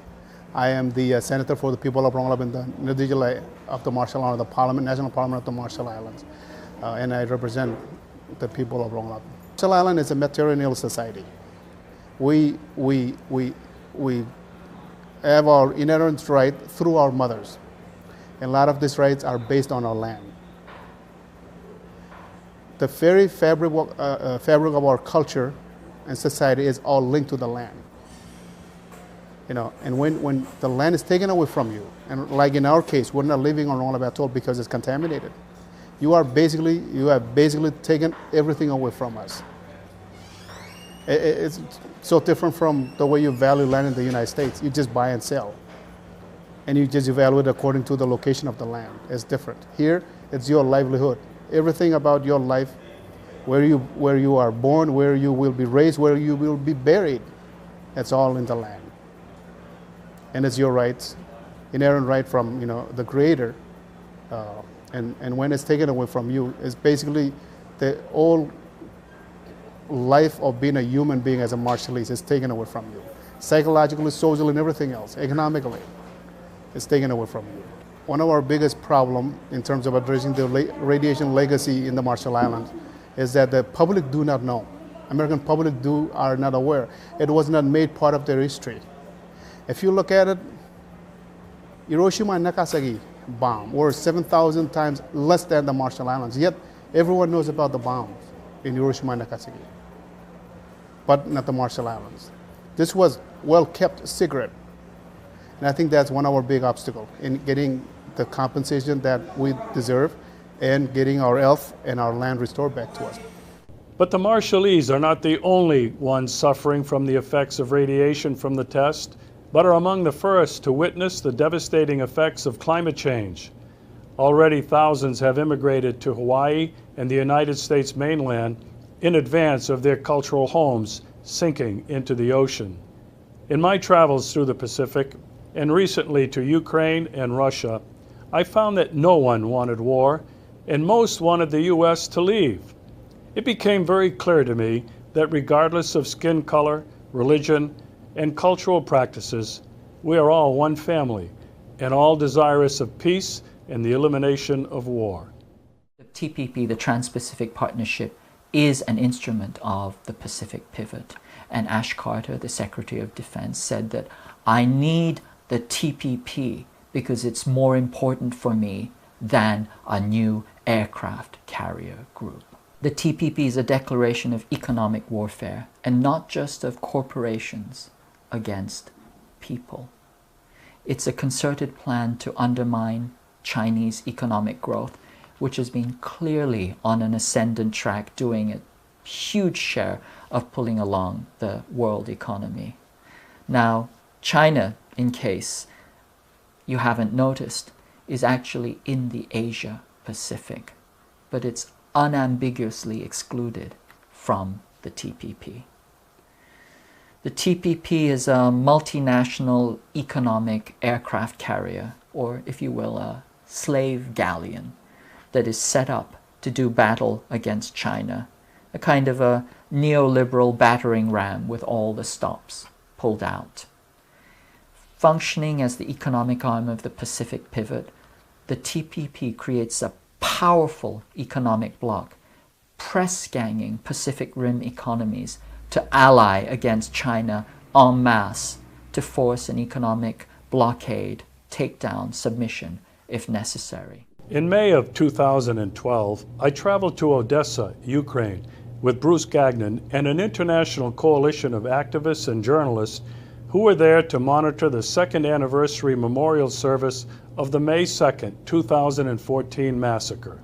I am the Senator for the people of Rongelap in the Nadijalai of the Marshall Islands, the Parliament, National Parliament of the Marshall Islands, and I represent the people of Rongelap. Marshall Island is a matrilineal society. We have our inherent right through our mothers, and a lot of these rights are based on our land. The very fabric of our culture and society is all linked to the land. And when the land is taken away from you, and like in our case, we're not living on Rongelap Atoll because it's contaminated. You have basically taken everything away from us. It's so different from the way you value land in the United States. You just buy and sell, and you just evaluate according to the location of the land. It's different. Here, it's your livelihood. Everything about your life, where you are born, where you will be raised, where you will be buried, it's all in the land. And it's your rights, inherent right from the Creator. And when it's taken away from you, it's basically the whole life of being a human being as a Marshallese is taken away from you. Psychologically, socially, and everything else, economically, it's taken away from you. One of our biggest problems in terms of addressing the radiation legacy in the Marshall Islands is that the public do not know. American public are not aware. It was not made part of their history. If you look at it, Hiroshima and Nagasaki bomb were 7,000 times less than the Marshall Islands, yet everyone knows about the bombs in Hiroshima and Nagasaki, but not the Marshall Islands. This was well-kept secret, and I think that's one of our big obstacles in getting the compensation that we deserve and getting our health and our land restored back to us. But the Marshallese are not the only ones suffering from the effects of radiation from the test, but are among the first to witness the devastating effects of climate change. Already thousands have immigrated to Hawaii and the United States mainland in advance of their cultural homes sinking into the ocean. In my travels through the Pacific, and recently to Ukraine and Russia, I found that no one wanted war, and most wanted the U.S. to leave. It became very clear to me that regardless of skin color, religion, and cultural practices, we are all one family, and all desirous of peace and the elimination of war. The TPP, the Trans-Pacific Partnership, is an instrument of the Pacific pivot. And Ash Carter, the Secretary of Defense, said that I need the TPP because it's more important for me than a new aircraft carrier group. The TPP is a declaration of economic warfare, and not just of corporations against people. It's a concerted plan to undermine Chinese economic growth, which has been clearly on an ascendant track, doing a huge share of pulling along the world economy. Now, China, in case you haven't noticed, is actually in the Asia Pacific, but it's unambiguously excluded from the TPP. The TPP is a multinational economic aircraft carrier, or if you will, a slave galleon that is set up to do battle against China, a kind of a neoliberal battering ram with all the stops pulled out. Functioning as the economic arm of the Pacific pivot, the TPP creates a powerful economic bloc, press-ganging Pacific Rim economies to ally against China en masse to force an economic blockade, takedown, submission if necessary. In May of 2012, I traveled to Odessa, Ukraine, with Bruce Gagnon and an international coalition of activists and journalists who were there to monitor the second anniversary memorial service of the May 2nd, 2014 massacre.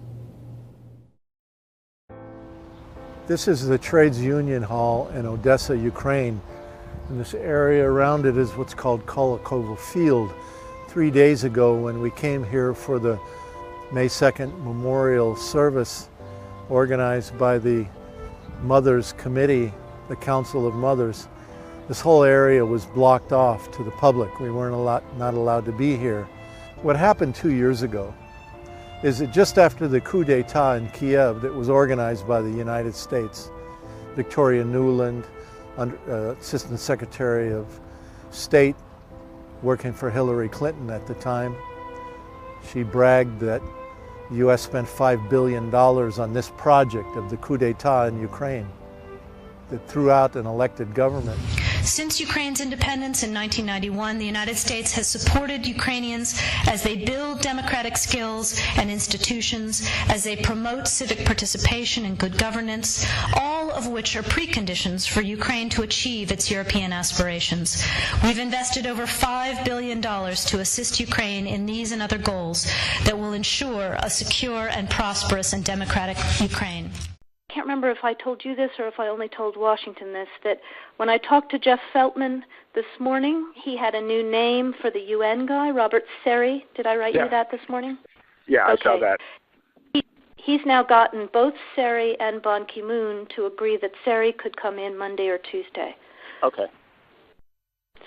This is the Trades Union Hall in Odessa, Ukraine. And this area around it is what's called Kolakovo Field. 3 days ago, when we came here for the May 2nd memorial service organized by the Mothers Committee, the Council of Mothers, this whole area was blocked off to the public. We weren't not allowed to be here. What happened 2 years ago is that just after the coup d'etat in Kiev that was organized by the United States, Victoria Nuland, Assistant Secretary of State, working for Hillary Clinton at the time, she bragged that the U.S. spent $5 billion on this project of the coup d'etat in Ukraine that threw out an elected government. Since Ukraine's independence in 1991, the United States has supported Ukrainians as they build democratic skills and institutions, as they promote civic participation and good governance, all of which are preconditions for Ukraine to achieve its European aspirations. We've invested over $5 billion to assist Ukraine in these and other goals that will ensure a secure and prosperous and democratic Ukraine. I can't remember if I told you this or if I only told Washington this, that when I talked to Jeff Feltman this morning, he had a new name for the UN guy, Robert Seri. Did I write you that this morning? Yeah, okay. I saw that. He's now gotten both Seri and Ban Ki-moon to agree that Seri could come in Monday or Tuesday. Okay.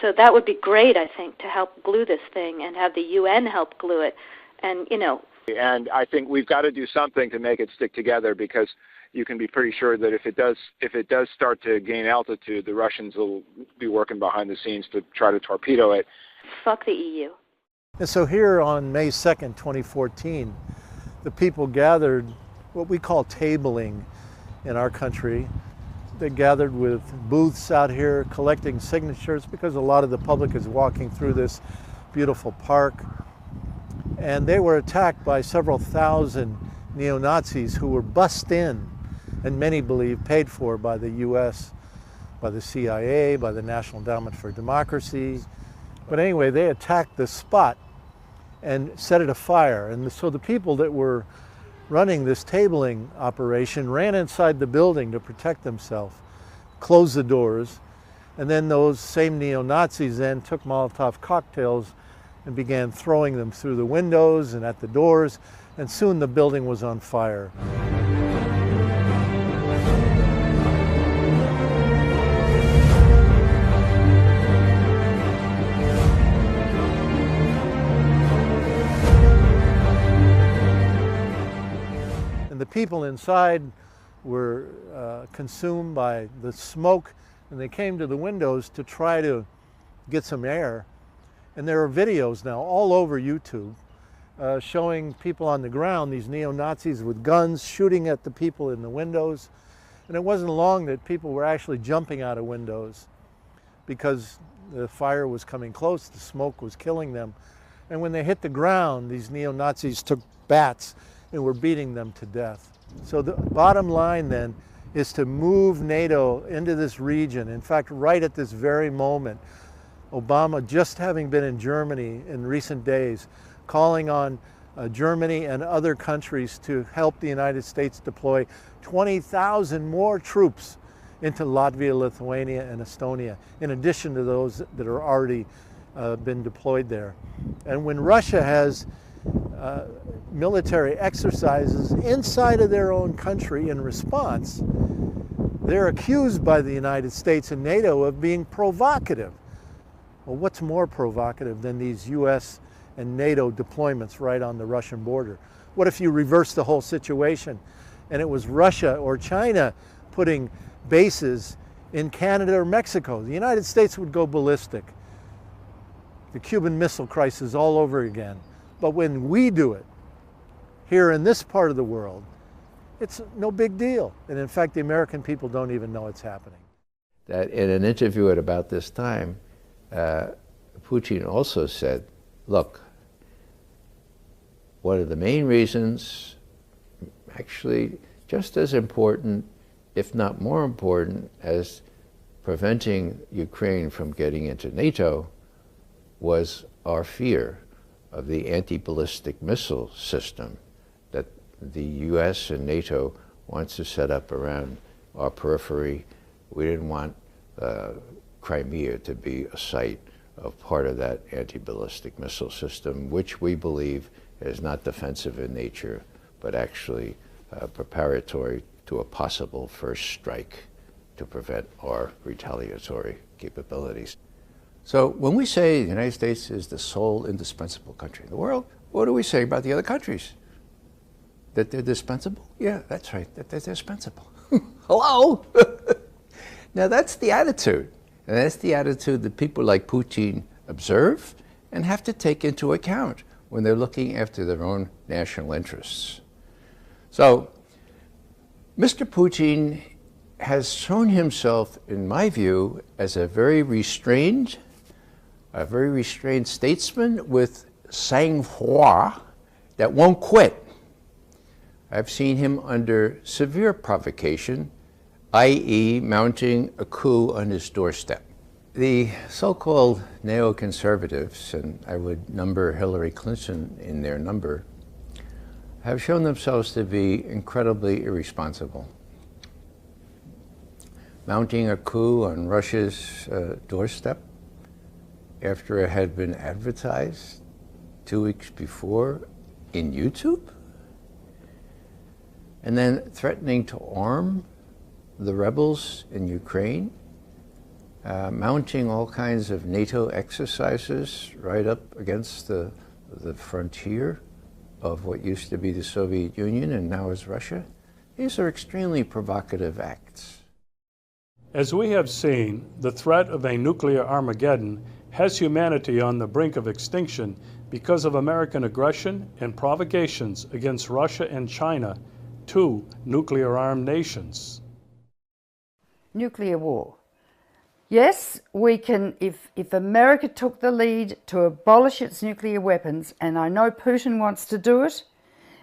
So that would be great, I think, to help glue this thing and have the UN help glue it. And, you know. And I think we've got to do something to make it stick together, because you can be pretty sure that if it does start to gain altitude, the Russians will be working behind the scenes to try to torpedo it. Fuck the EU. And so here on May 2nd, 2014, the people gathered what we call tabling in our country. They gathered with booths out here collecting signatures because a lot of the public is walking through this beautiful park. And they were attacked by several thousand neo-Nazis who were bussed in, and many believe paid for by the US, by the CIA, by the National Endowment for Democracy. But anyway, they attacked this spot and set it afire. And so the people that were running this tabling operation ran inside the building to protect themselves, closed the doors, and then those same neo-Nazis then took Molotov cocktails and began throwing them through the windows and at the doors, and soon the building was on fire. And the people inside were consumed by the smoke, and they came to the windows to try to get some air. And there are videos now all over YouTube showing people on the ground, these neo-Nazis with guns shooting at the people in the windows. And it wasn't long that people were actually jumping out of windows because the fire was coming close, the smoke was killing them. And when they hit the ground, these neo-Nazis took bats and were beating them to death. So the bottom line then is to move NATO into this region. In fact, right at this very moment, Obama, just having been in Germany in recent days, calling on Germany and other countries to help the United States deploy 20,000 more troops into Latvia, Lithuania, and Estonia, in addition to those that are already been deployed there. And when Russia has military exercises inside of their own country in response, they're accused by the United States and NATO of being provocative. Well, what's more provocative than these US and NATO deployments right on the Russian border? What if you reverse the whole situation and it was Russia or China putting bases in Canada or Mexico? The United States would go ballistic. The Cuban Missile Crisis all over again. But when we do it here in this part of the world, it's no big deal. And in fact, the American people don't even know it's happening. That in an interview at about this time, Putin also said, look, one of the main reasons, actually just as important, if not more important, as preventing Ukraine from getting into NATO was our fear of the anti-ballistic missile system that the US and NATO wants to set up around our periphery. We didn't want Crimea to be a site of part of that anti-ballistic missile system, which we believe is not defensive in nature, but actually preparatory to a possible first strike to prevent our retaliatory capabilities. So when we say the United States is the sole indispensable country in the world, what do we say about the other countries? That they're dispensable? Yeah, that's right, that they're dispensable. Hello? Now that's the attitude. And that's the attitude that people like Putin observe and have to take into account when they're looking after their own national interests. So, Mr. Putin has shown himself, in my view, as a very restrained statesman with sang-froid that won't quit. I've seen him under severe provocation, i.e. mounting a coup on his doorstep. The so-called neoconservatives, and I would number Hillary Clinton in their number, have shown themselves to be incredibly irresponsible. Mounting a coup on Russia's doorstep after it had been advertised 2 weeks before in YouTube, and then threatening to arm the rebels in Ukraine, mounting all kinds of NATO exercises right up against the frontier of what used to be the Soviet Union and now is Russia. These are extremely provocative acts. As we have seen, the threat of a nuclear Armageddon has humanity on the brink of extinction because of American aggression and provocations against Russia and China, two nuclear-armed nations. Nuclear war. Yes, we can, if America took the lead to abolish its nuclear weapons, and I know Putin wants to do it,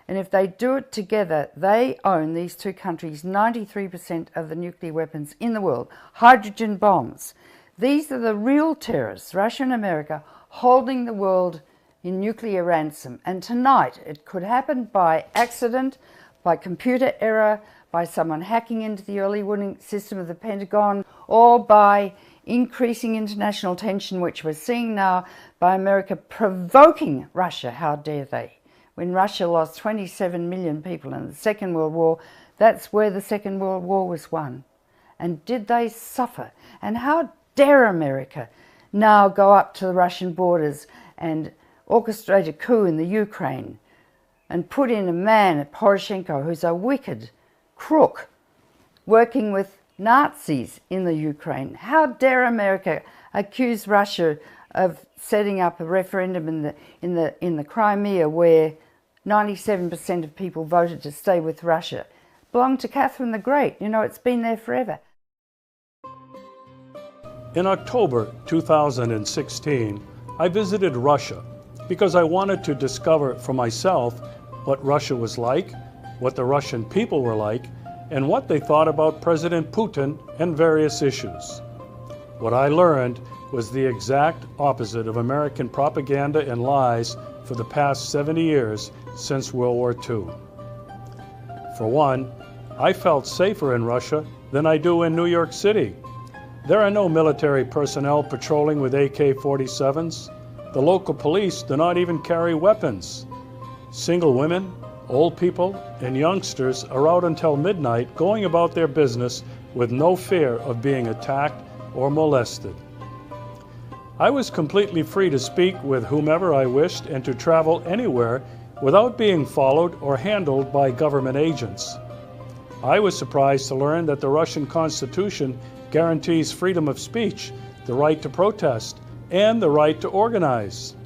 and if they do it together, they own, these two countries, 93% of the nuclear weapons in the world. Hydrogen bombs. These are the real terrorists, Russia and America, holding the world in nuclear ransom. And tonight it could happen by accident, by computer error, by someone hacking into the early warning system of the Pentagon, or by increasing international tension, which we're seeing now by America provoking Russia. How dare they? When Russia lost 27 million people in the Second World War, that's where the Second World War was won. And did they suffer? And how dare America now go up to the Russian borders and orchestrate a coup in the Ukraine and put in a man, Poroshenko, who's a wicked crook, working with Nazis in the Ukraine. How dare America accuse Russia of setting up a referendum in the Crimea where 97% of people voted to stay with Russia? It belonged to Catherine the Great. You know, it's been there forever. In October 2016, I visited Russia because I wanted to discover for myself what Russia was like, what the Russian people were like, and what they thought about President Putin and various issues. What I learned was the exact opposite of American propaganda and lies for the past 70 years since World War II. For one, I felt safer in Russia than I do in New York City. There are no military personnel patrolling with AK-47s. The local police do not even carry weapons. Single women, old people, and youngsters are out until midnight going about their business with no fear of being attacked or molested. I was completely free to speak with whomever I wished and to travel anywhere without being followed or handled by government agents. I was surprised to learn that the Russian Constitution guarantees freedom of speech, the right to protest, and the right to organize.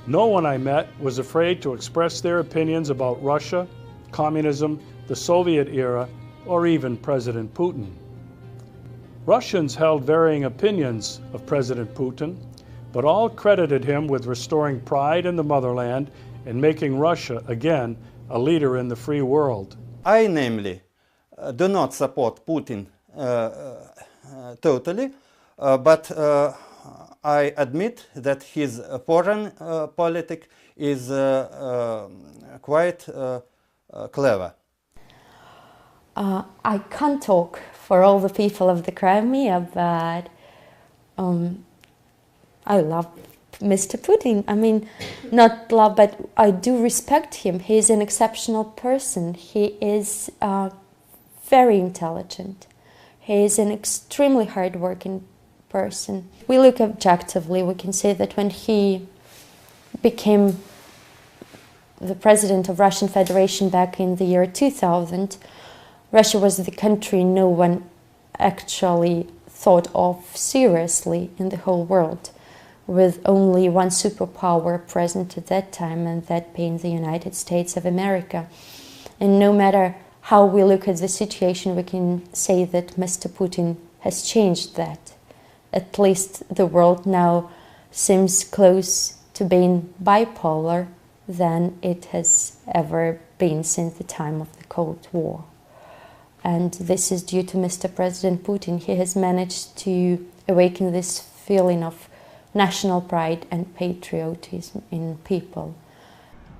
No one I met was afraid to express their opinions about Russia, communism, the Soviet era, or even President Putin. Russians held varying opinions of President Putin, but all credited him with restoring pride in the motherland and making Russia, again, a leader in the free world. I, namely, do not support Putin totally, but I admit that his foreign politic is quite clever. I can't talk for all the people of the Crimea, but I love Mr. Putin. I mean, not love, but I do respect him. He is an exceptional person. He is very intelligent. He is an extremely hardworking person. We look objectively, we can say that when he became the president of Russian Federation back in the year 2000, Russia was the country no one actually thought of seriously in the whole world, with only one superpower present at that time, and that being the United States of America. And no matter how we look at the situation, we can say that Mr. Putin has changed that. At least the world now seems close to being bipolar than it has ever been since the time of the Cold War. And this is due to Mr. President Putin. He has managed to awaken this feeling of national pride and patriotism in people.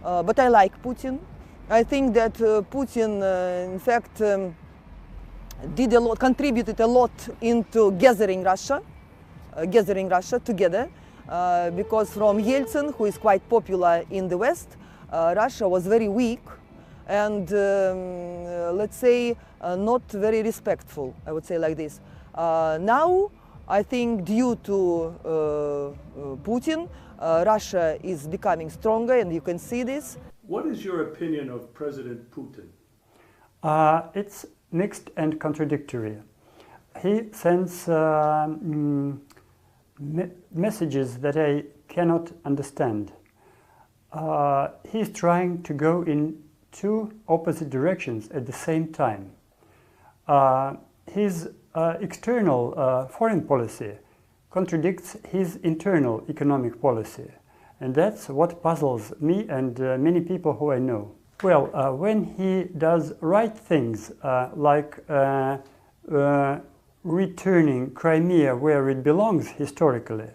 But I like Putin. I think that Putin, in fact, did a lot, contributed a lot into gathering Russia together, because from Yeltsin, who is quite popular in the West, Russia was very weak and, let's say, not very respectful, I would say like this. Now, I think due to Putin, Russia is becoming stronger, and you can see this. What is your opinion of President Putin? It's mixed and contradictory. He sends messages that I cannot understand. He's trying to go in two opposite directions at the same time. His external foreign policy contradicts his internal economic policy. And that's what puzzles me and many people who I know. Well, when he does right things, like returning Crimea where it belongs historically,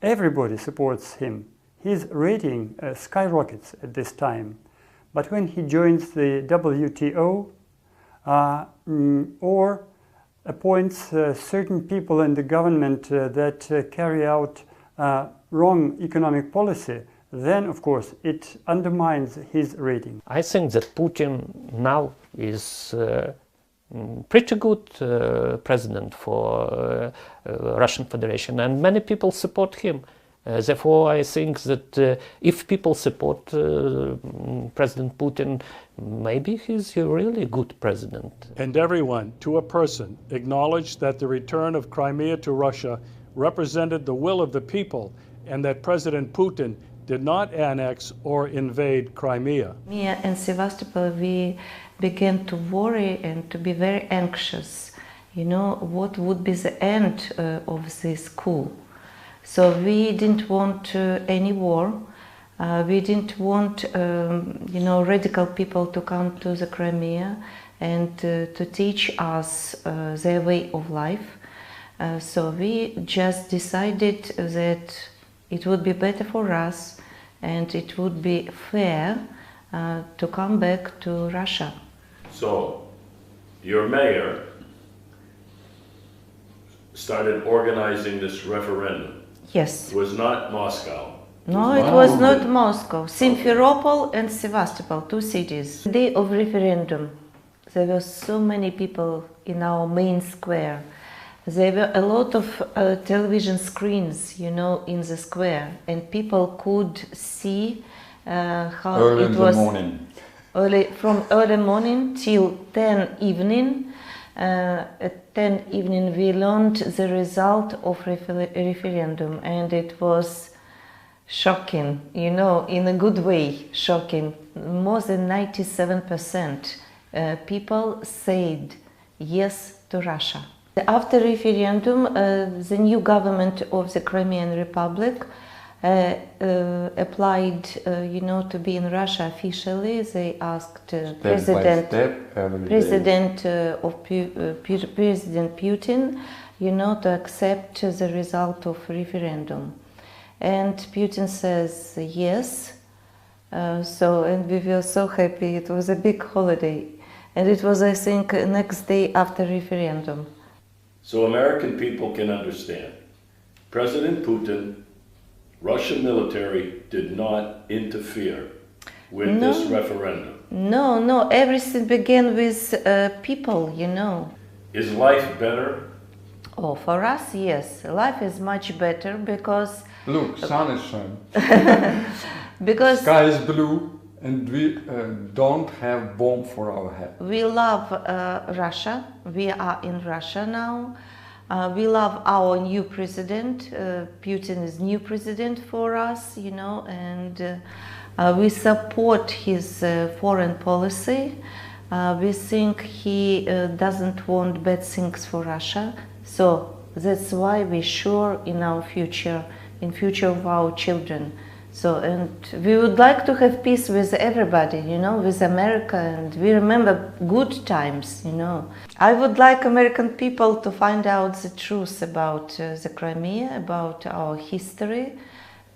everybody supports him. his rating skyrockets at this time. But when he joins the WTO or appoints certain people in the government that carry out wrong economic policy, then of course it undermines his rating. I think that Putin now is pretty good president for Russian Federation, and many people support him. Therefore, I think that if people support President Putin, maybe he's a really good president. And everyone, to a person, acknowledged that the return of Crimea to Russia represented the will of the people, and that President Putin did not annex or invade Crimea. Me and Sevastopol, we began to worry and to be very anxious. You know, what would be the end of this school? So we didn't want any war. We didn't want, you know, radical people to come to the Crimea and to teach us their way of life. So we just decided that it would be better for us and it would be fair to come back to Russia. So, your mayor started organizing this referendum. Yes. It was not Moscow. No, it was not Moscow. Simferopol and Sevastopol, two cities. The day of referendum, there were so many people in our main square. There were a lot of television screens, you know, in the square, and people could see how early it in was the morning. From early morning till 10 evening. At 10 evening we learned the result of referendum, and it was shocking, you know, in a good way, shocking. More than 97% people said yes to Russia. After referendum, the new government of the Crimean Republic applied, you know, to be in Russia officially. They asked President Putin, you know, to accept the result of referendum. And Putin says yes. And we were so happy. It was a big holiday, and it was, I think, next day after referendum. So American people can understand. President Putin, Russian military did not interfere with this referendum. No, everything began with people, you know. Is life better? Oh, for us, yes. Life is much better because... Look, sun is shining. Because... Sky is blue and we don't have bomb for our head. We love Russia. We are in Russia now. We love our new president. Putin is new president for us, you know, and we support his foreign policy. We think he doesn't want bad things for Russia. So that's why we're sure in our future, in future of our children. So, and we would like to have peace with everybody, you know, with America, and we remember good times, you know. I would like American people to find out the truth about the Crimea, about our history,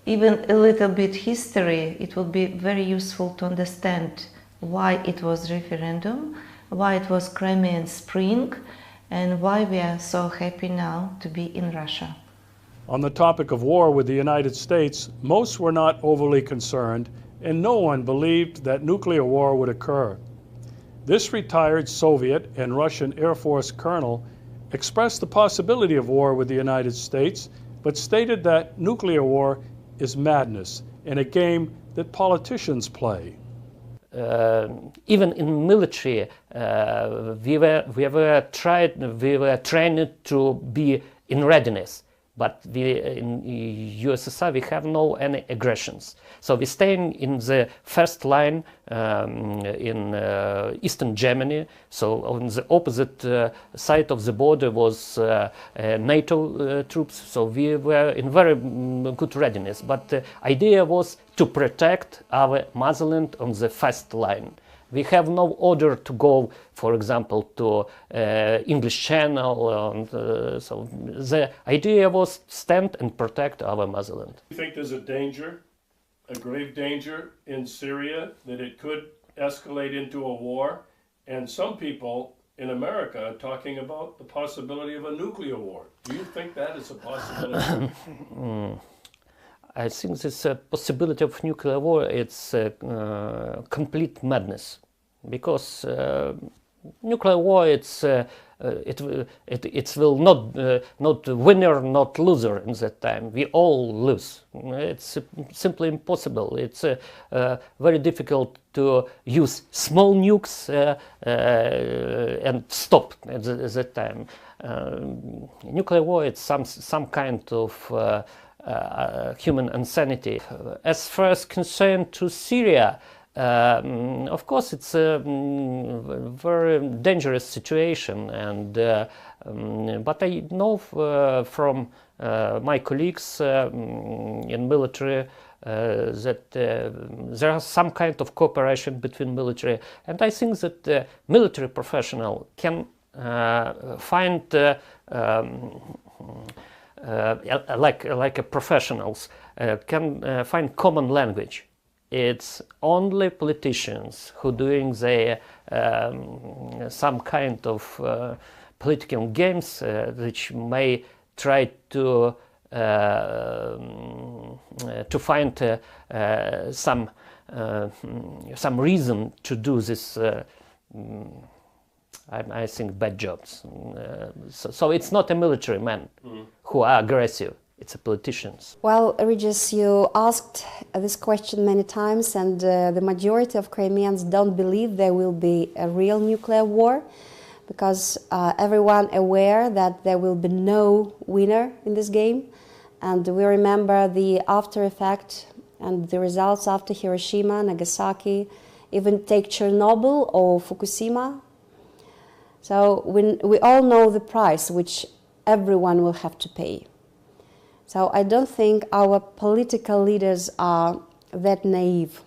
even a little bit history. It will be very useful to understand why it was referendum, why it was Crimean Spring, and why we are so happy now to be in Russia. On the topic of war with the United States, most were not overly concerned, and no one believed that nuclear war would occur. This retired Soviet and Russian Air Force colonel expressed the possibility of war with the United States, but stated that nuclear war is madness and a game that politicians play. Even in military, we were trained to be in readiness. But we, in USSR, we have no any aggressions. So we staying in the first line in Eastern Germany. So on the opposite side of the border was NATO troops. So we were in very good readiness. But the idea was to protect our motherland on the first line. We have no order to go, for example, to English Channel. And, so the idea was stand and protect our motherland. Do you think there's a danger a grave danger in Syria, that it could escalate into a war, and some people in America are talking about the possibility of a nuclear war. Do you think that is a possibility? I think this possibility of nuclear war, it's complete madness, because nuclear war, it will not winner, not loser in that time. We all lose. It's simply impossible. It's very difficult to use small nukes and stop at that time. Nuclear war, it's some kind of human insanity. As far as concerned to Syria, of course, it's a very dangerous situation, and but I know from my colleagues in military that there are some kind of cooperation between military, and I think that military professional can find like a professionals can find common language. It's only politicians who doing their some kind of political games which may try to find some reason to do this. I think bad jobs. So it's not a military men who are aggressive. It's politicians. Well, Regis, you asked this question many times, and the majority of Crimeans don't believe there will be a real nuclear war, because everyone aware that there will be no winner in this game, and we remember the after effect and the results after Hiroshima, Nagasaki, even take Chernobyl or Fukushima. So we all know the price which everyone will have to pay. So I don't think our political leaders are that naive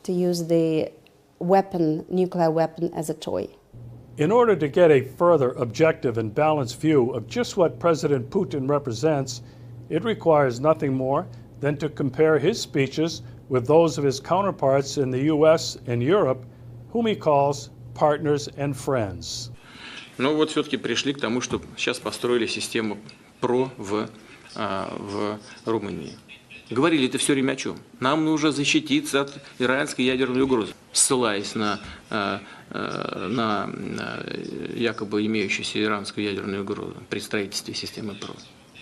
to use the nuclear weapon as a toy. In order to get a further objective and balanced view of just what President Putin represents, it requires nothing more than to compare his speeches with those of his counterparts in the US and Europe, whom he calls partners and friends. Но вот все-таки пришли к тому, что сейчас построили систему ПРО в Румынии. Говорили это все время о чем? Нам нужно защититься от иранской ядерной угрозы, ссылаясь на якобы имеющуюся иранскую ядерную угрозу при строительстве системы ПРО.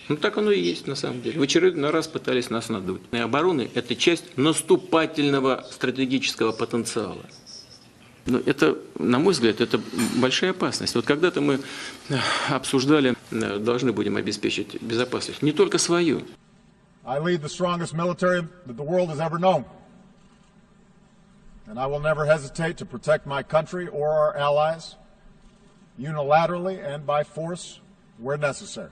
Ну так оно и есть на самом деле. В очередной раз пытались нас надуть. И оборона – это часть наступательного стратегического потенциала. Но это, на мой взгляд, это большая опасность. Вот когда-то мы обсуждали, должны будем обеспечить безопасность, не только свою. I lead the strongest military that the world has ever known. And I will never hesitate to protect my country or our allies unilaterally and by force where necessary.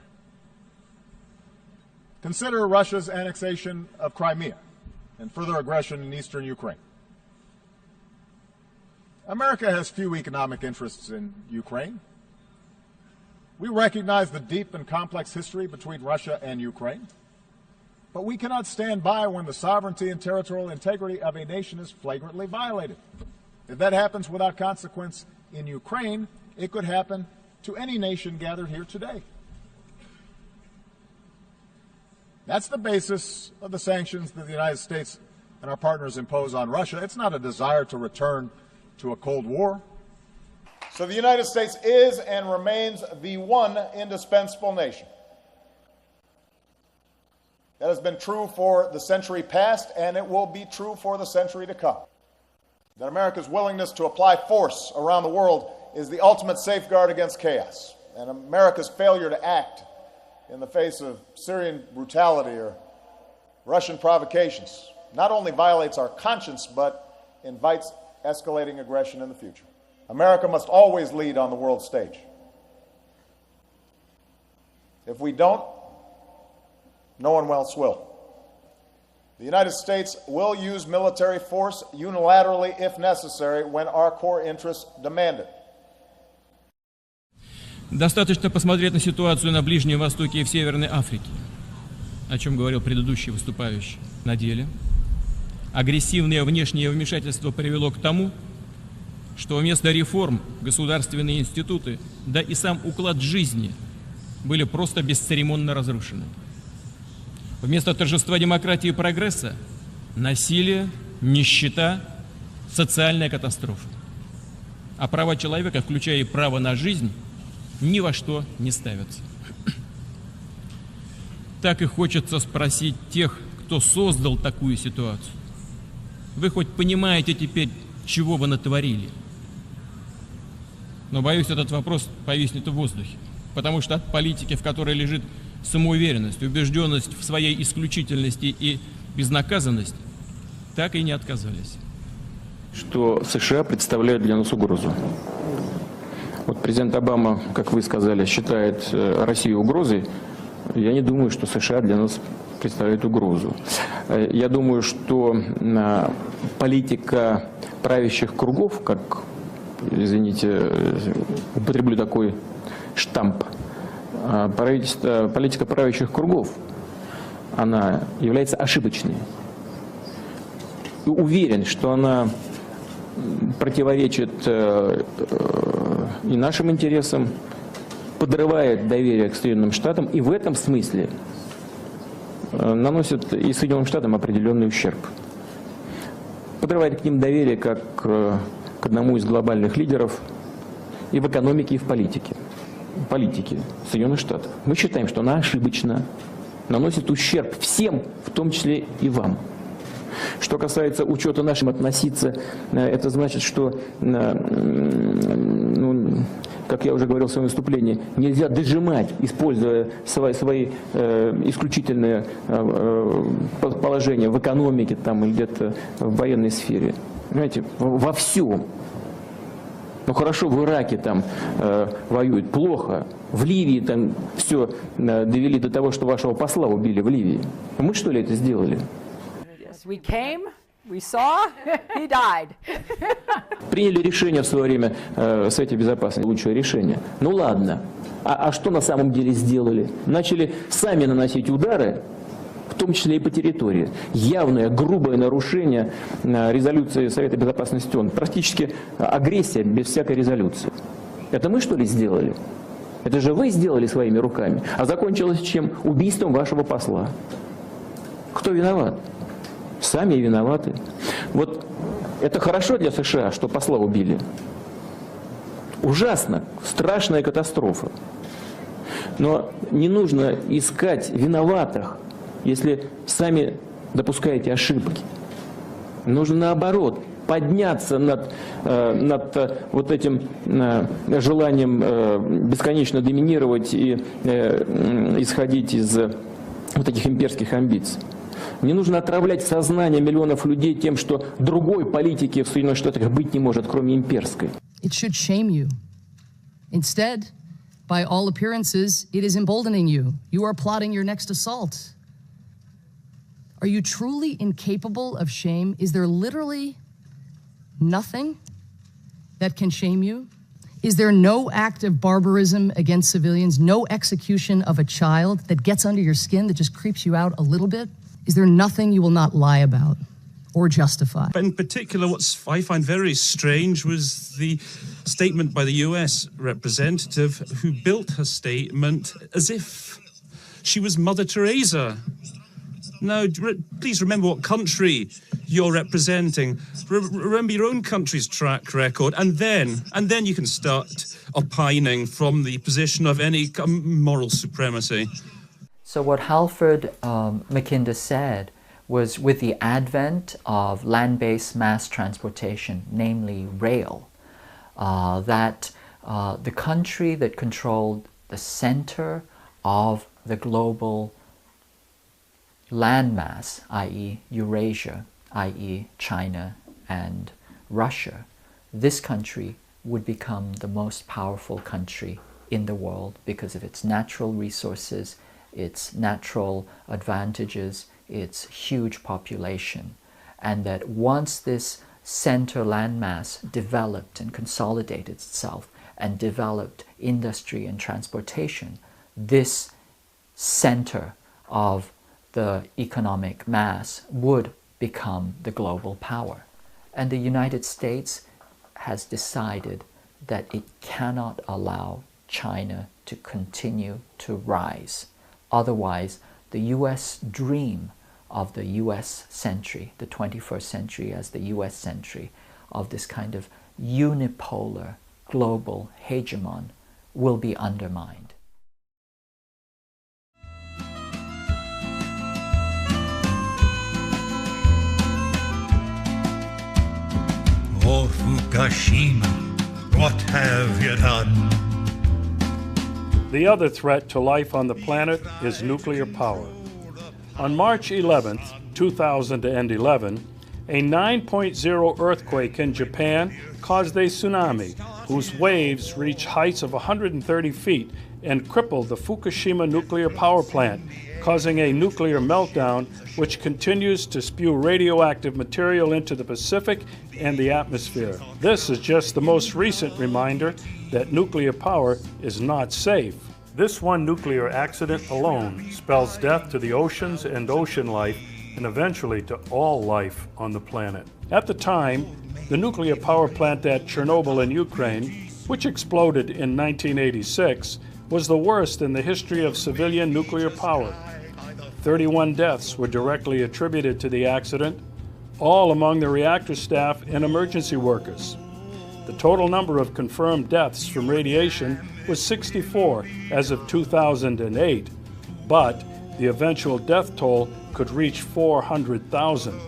Consider Russia's annexation of Crimea and further aggression in eastern Ukraine. America has few economic interests in Ukraine. We recognize the deep and complex history between Russia and Ukraine, but we cannot stand by when the sovereignty and territorial integrity of a nation is flagrantly violated. If that happens without consequence in Ukraine, it could happen to any nation gathered here today. That's the basis of the sanctions that the United States and our partners impose on Russia. It's not a desire to return to a Cold War. So the United States is and remains the one indispensable nation. That has been true for the century past, and it will be true for the century to come. That America's willingness to apply force around the world is the ultimate safeguard against chaos. And America's failure to act in the face of Syrian brutality or Russian provocations not only violates our conscience, but invites escalating aggression in the future. America must always lead on the world stage. If we don't, no one else will. The United States will use military force unilaterally if necessary when our core interests demand it. Достаточно посмотреть на ситуацию на Ближнем Востоке и в Северной Африке, о чем говорил предыдущий выступающий. На деле Агрессивное внешнее вмешательство привело к тому, что вместо реформ государственные институты, да и сам уклад жизни были просто бесцеремонно разрушены. Вместо торжества демократии и прогресса – насилие, нищета, социальная катастрофа. А права человека, включая и право на жизнь, ни во что не ставятся. Так и хочется спросить тех, кто создал такую ситуацию. Вы хоть понимаете теперь, чего вы натворили? Но, боюсь, этот вопрос повиснет в воздухе, потому что от политики, в которой лежит самоуверенность, убежденность в своей исключительности и безнаказанность, так и не отказались. Что США представляют для нас угрозу. Вот президент Обама, как вы сказали, считает Россию угрозой. Я не думаю, что США для нас представляет угрозу. Я думаю, что политика правящих кругов, как, извините, употреблю такой штамп, политика правящих кругов, она является ошибочной. И уверен, что она противоречит и нашим интересам, подрывает доверие к Соединенным Штатам и в этом смысле наносит и Соединенным Штатам определенный ущерб. Подрывает к ним доверие как к одному из глобальных лидеров и в экономике, и в политике. Политики Соединенных Штатов. Мы считаем, что она ошибочна, наносит ущерб всем, в том числе и вам. Что касается учета нашим относиться, это значит, что, как я уже говорил в своем выступлении, нельзя дожимать, используя свои исключительные положения в экономике там, или где-то в военной сфере. Понимаете, во всем. Ну хорошо, в Ираке там воюют плохо, в Ливии там все довели до того, что вашего посла убили в Ливии. Мы что ли это сделали? We came, we saw, he died. Приняли решение в свое время в Совете Безопасности, лучшее решение. Ну ладно, а что на самом деле сделали? Начали сами наносить удары, в том числе и по территории. Явное, грубое нарушение резолюции Совета Безопасности ООН. Практически агрессия без всякой резолюции. Это мы что ли сделали? Это же вы сделали своими руками. А закончилось чем? Убийством вашего посла. Кто виноват? Сами виноваты. Вот это хорошо для США, что посла убили. Ужасно, страшная катастрофа. Но не нужно искать виноватых, если сами допускаете ошибки. Нужно наоборот подняться над вот этим желанием бесконечно доминировать и исходить из вот этих имперских амбиций. Не нужно отравлять сознание миллионов людей тем, что другой политики в Соединенных Штатах быть не может, кроме имперской. It should shame you. Instead, by all appearances, it is emboldening you. You are plotting your next assault. Are you truly incapable of shame? Is there literally nothing that can shame you? Is there no act of barbarism against civilians, no execution of a child that gets under your skin, that just creeps you out a little bit? Is there nothing you will not lie about or justify? In particular, what I find very strange was the statement by the US representative who built her statement as if she was Mother Teresa. Now, please remember what country you're representing. Remember your own country's track record, and then you can start opining from the position of any moral supremacy. So what Halford Mackinder said was, with the advent of land-based mass transportation, namely rail, that the country that controlled the center of the global landmass, i.e. Eurasia, i.e. China and Russia, this country would become the most powerful country in the world because of its natural resources, its natural advantages, its huge population, and that once this center landmass developed and consolidated itself and developed industry and transportation, this center of the economic mass would become the global power. And the United States has decided that it cannot allow China to continue to rise. Otherwise, the US dream of the US century, the 21st century as the US century, of this kind of unipolar global hegemon, will be undermined. Oh, Fukushima, what have you done? The other threat to life on the planet is nuclear power. On March 11, 2011, a 9.0 earthquake in Japan caused a tsunami whose waves reached heights of 130 feet and crippled the Fukushima nuclear power plant, causing a nuclear meltdown which continues to spew radioactive material into the Pacific and the atmosphere. This is just the most recent reminder that nuclear power is not safe. This one nuclear accident alone spells death to the oceans and ocean life, and eventually to all life on the planet. At the time, the nuclear power plant at Chernobyl in Ukraine, which exploded in 1986, was the worst in the history of civilian nuclear power. 31 deaths were directly attributed to the accident, all among the reactor staff and emergency workers. The total number of confirmed deaths from radiation was 64 as of 2008, but the eventual death toll could reach 400,000.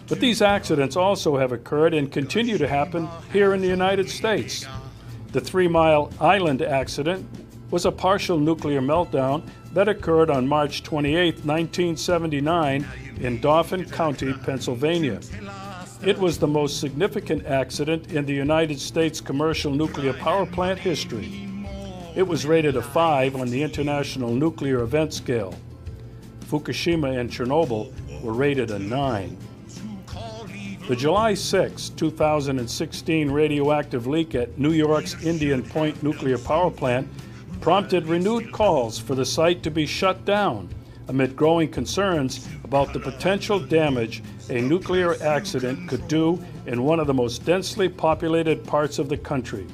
But these accidents also have occurred and continue to happen here in the United States. The 3 Mile Island accident was a partial nuclear meltdown that occurred on March 28, 1979 in Dauphin County, Pennsylvania. It was the most significant accident in the United States commercial nuclear power plant history. It was rated a 5 on the International Nuclear Event Scale. Fukushima and Chernobyl were rated a 9. The July 6, 2016 radioactive leak at New York's Indian Point nuclear power plant prompted renewed calls for the site to be shut down amid growing concerns about the potential damage a nuclear accident could do in one of the most densely populated parts of the country.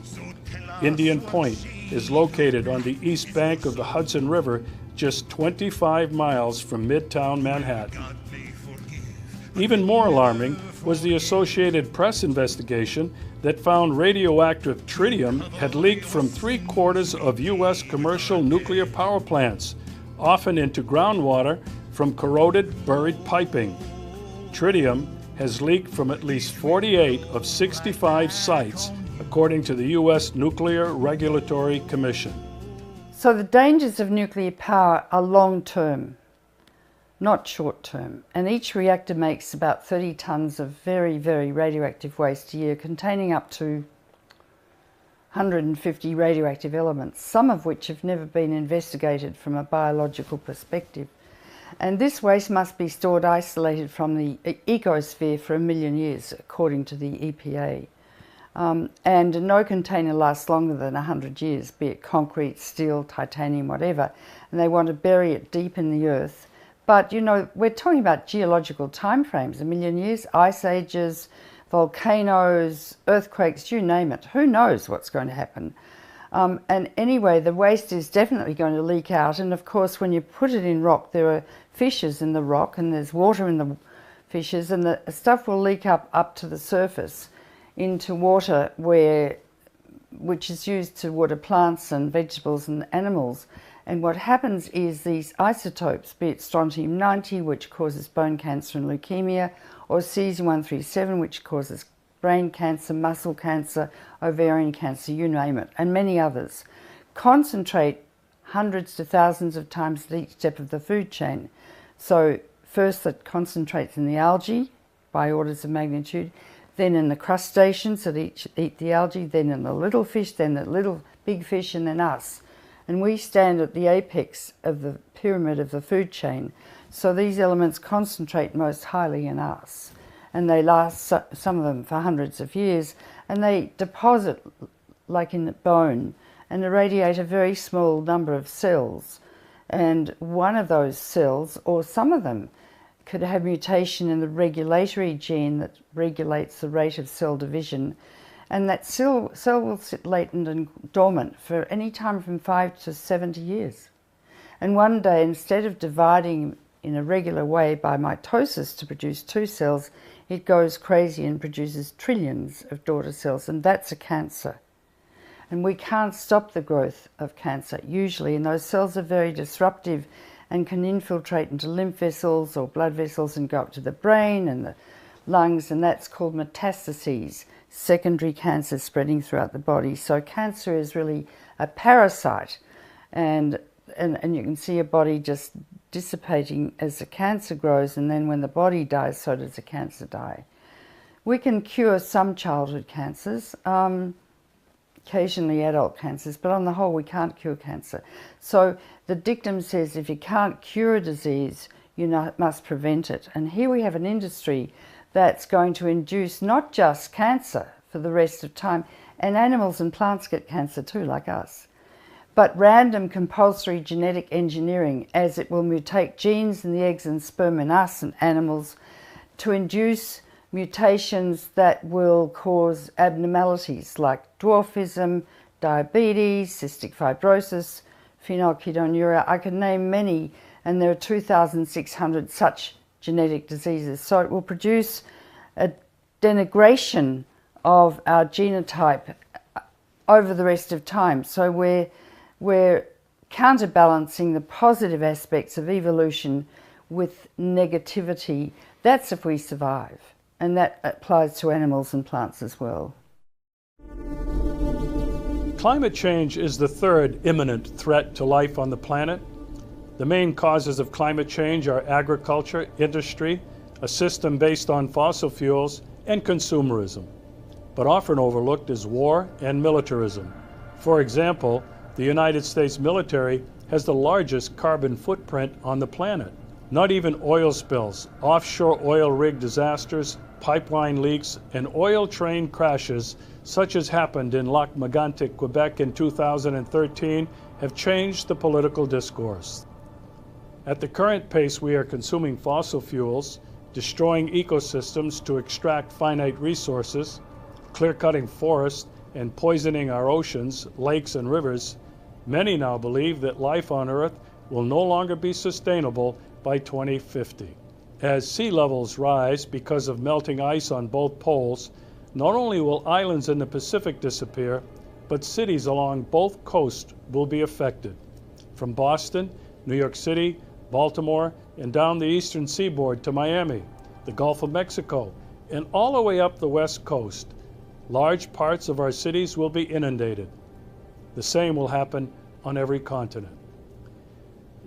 Indian Point is located on the east bank of the Hudson River, just 25 miles from Midtown Manhattan. Even more alarming was the Associated Press investigation that found radioactive tritium had leaked from 3/4 of U.S. commercial nuclear power plants, often into groundwater from corroded, buried piping. Tritium has leaked from at least 48 of 65 sites, according to the U.S. Nuclear Regulatory Commission. So the dangers of nuclear power are long-term, not short-term, and each reactor makes about 30 tonnes of very, very radioactive waste a year, containing up to 150 radioactive elements, some of which have never been investigated from a biological perspective. And this waste must be stored isolated from the ecosphere for 1 million years, according to the EPA. And no container lasts longer than 100 years, be it concrete, steel, titanium, whatever, and they want to bury it deep in the earth. But, you know, we're talking about geological timeframes, 1 million years, ice ages, volcanoes, earthquakes, you name it. Who knows what's going to happen? And anyway, the waste is definitely going to leak out, and of course when you put it in rock, there are fissures in the rock and there's water in the fissures, and the stuff will leak up to the surface into water which is used to water plants and vegetables and animals. And what happens is these isotopes, be it strontium-90, which causes bone cancer and leukemia, or cesium-137, which causes brain cancer, muscle cancer, ovarian cancer, you name it, and many others, concentrate hundreds to thousands of times at each step of the food chain. So first it concentrates in the algae by orders of magnitude, then in the crustaceans that eat the algae, then in the little fish, then the little big fish, and then us. And we stand at the apex of the pyramid of the food chain. So these elements concentrate most highly in us. And they last, some of them, for hundreds of years. And they deposit, like in the bone, and irradiate a very small number of cells. And one of those cells, or some of them, could have mutation in the regulatory gene that regulates the rate of cell division, and that cell will sit latent and dormant for any time from 5 to 70 years. And one day, instead of dividing in a regular way by mitosis to produce 2 cells, it goes crazy and produces trillions of daughter cells, and that's a cancer. And we can't stop the growth of cancer usually, and those cells are very disruptive and can infiltrate into lymph vessels or blood vessels and go up to the brain and the lungs, and that's called metastases, secondary cancer spreading throughout the body. So cancer is really a parasite, and you can see a body just dissipating as the cancer grows, and then when the body dies, so does the cancer die. We can cure some childhood cancers, occasionally adult cancers, but on the whole we can't cure cancer. So the dictum says if you can't cure a disease, you must prevent it. And here we have an industry that's going to induce not just cancer for the rest of time, and animals and plants get cancer too, like us, but random compulsory genetic engineering, as it will mutate genes in the eggs and sperm in us and animals to induce mutations that will cause abnormalities like dwarfism, diabetes, cystic fibrosis, phenylketonuria. I could name many, and there are 2,600 such genetic diseases. So it will produce a denigration of our genotype over the rest of time. So we're counterbalancing the positive aspects of evolution with negativity. That's if we survive. And that applies to animals and plants as well. Climate change is the third imminent threat to life on the planet. The main causes of climate change are agriculture, industry, a system based on fossil fuels, and consumerism. But often overlooked is war and militarism. For example, the United States military has the largest carbon footprint on the planet. Not even oil spills, offshore oil rig disasters, pipeline leaks, and oil train crashes, such as happened in Lac Mégantic, Quebec in 2013, have changed the political discourse. At the current pace we are consuming fossil fuels, destroying ecosystems to extract finite resources, clear-cutting forests, and poisoning our oceans, lakes, and rivers, many now believe that life on Earth will no longer be sustainable by 2050. As sea levels rise because of melting ice on both poles, not only will islands in the Pacific disappear, but cities along both coasts will be affected. From Boston, New York City, Baltimore, and down the eastern seaboard to Miami, the Gulf of Mexico, and all the way up the West Coast, large parts of our cities will be inundated. The same will happen on every continent.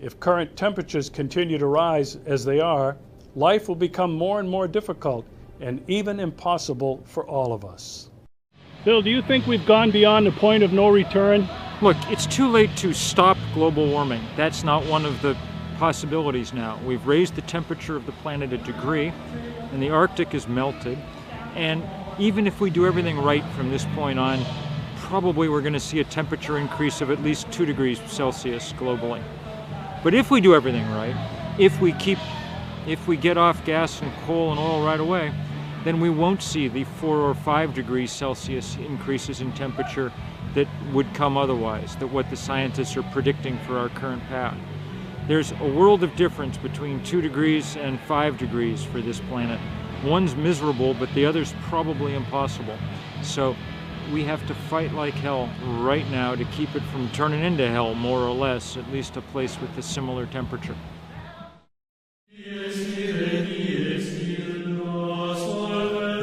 If current temperatures continue to rise as they are, life will become more and more difficult and even impossible for all of us. Bill, do you think we've gone beyond the point of no return? Look, it's too late to stop global warming. That's not one of the possibilities now. We've raised the temperature of the planet a degree, and the Arctic is melted. And even if we do everything right from this point on, probably we're going to see a temperature increase of at least 2 degrees Celsius globally. But if we do everything right, if we get off gas and coal and oil right away, then we won't see the 4 or 5 degrees Celsius increases in temperature that would come otherwise, that what the scientists are predicting for our current path. There's a world of difference between 2 degrees and 5 degrees for this planet. One's miserable, but the other's probably impossible. So we have to fight like hell right now to keep it from turning into hell, more or less, at least a place with a similar temperature.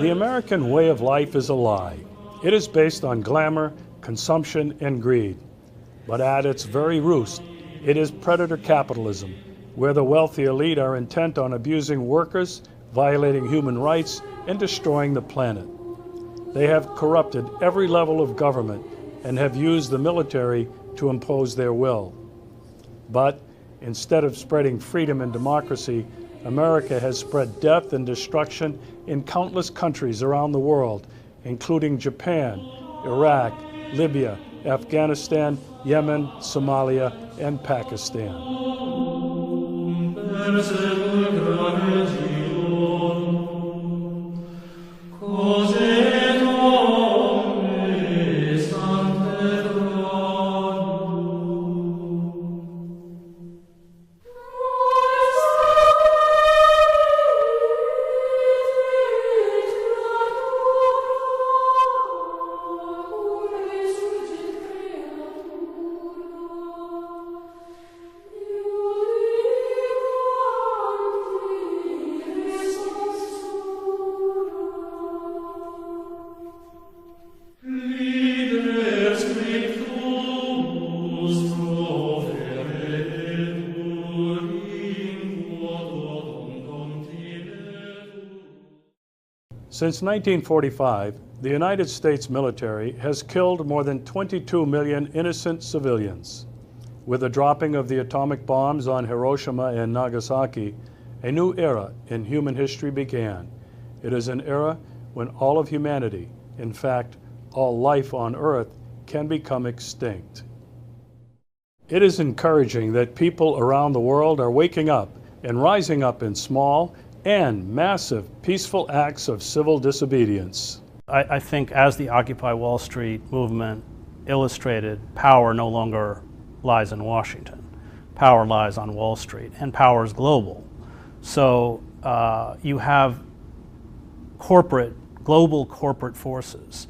The American way of life is a lie. It is based on glamour, consumption, and greed. But at its very root, it is predator capitalism, where the wealthy elite are intent on abusing workers, violating human rights, and destroying the planet. They have corrupted every level of government and have used the military to impose their will. But instead of spreading freedom and democracy, America has spread death and destruction in countless countries around the world, including Japan, Iraq, Libya, Afghanistan, Yemen, Somalia, and Pakistan. Since 1945, the United States military has killed more than 22 million innocent civilians. With the dropping of the atomic bombs on Hiroshima and Nagasaki, a new era in human history began. It is an era when all of humanity, in fact, all life on Earth, can become extinct. It is encouraging that people around the world are waking up and rising up in small and massive peaceful acts of civil disobedience. I think as the Occupy Wall Street movement illustrated, power no longer lies in Washington. Power lies on Wall Street, and power is global. So you have global corporate forces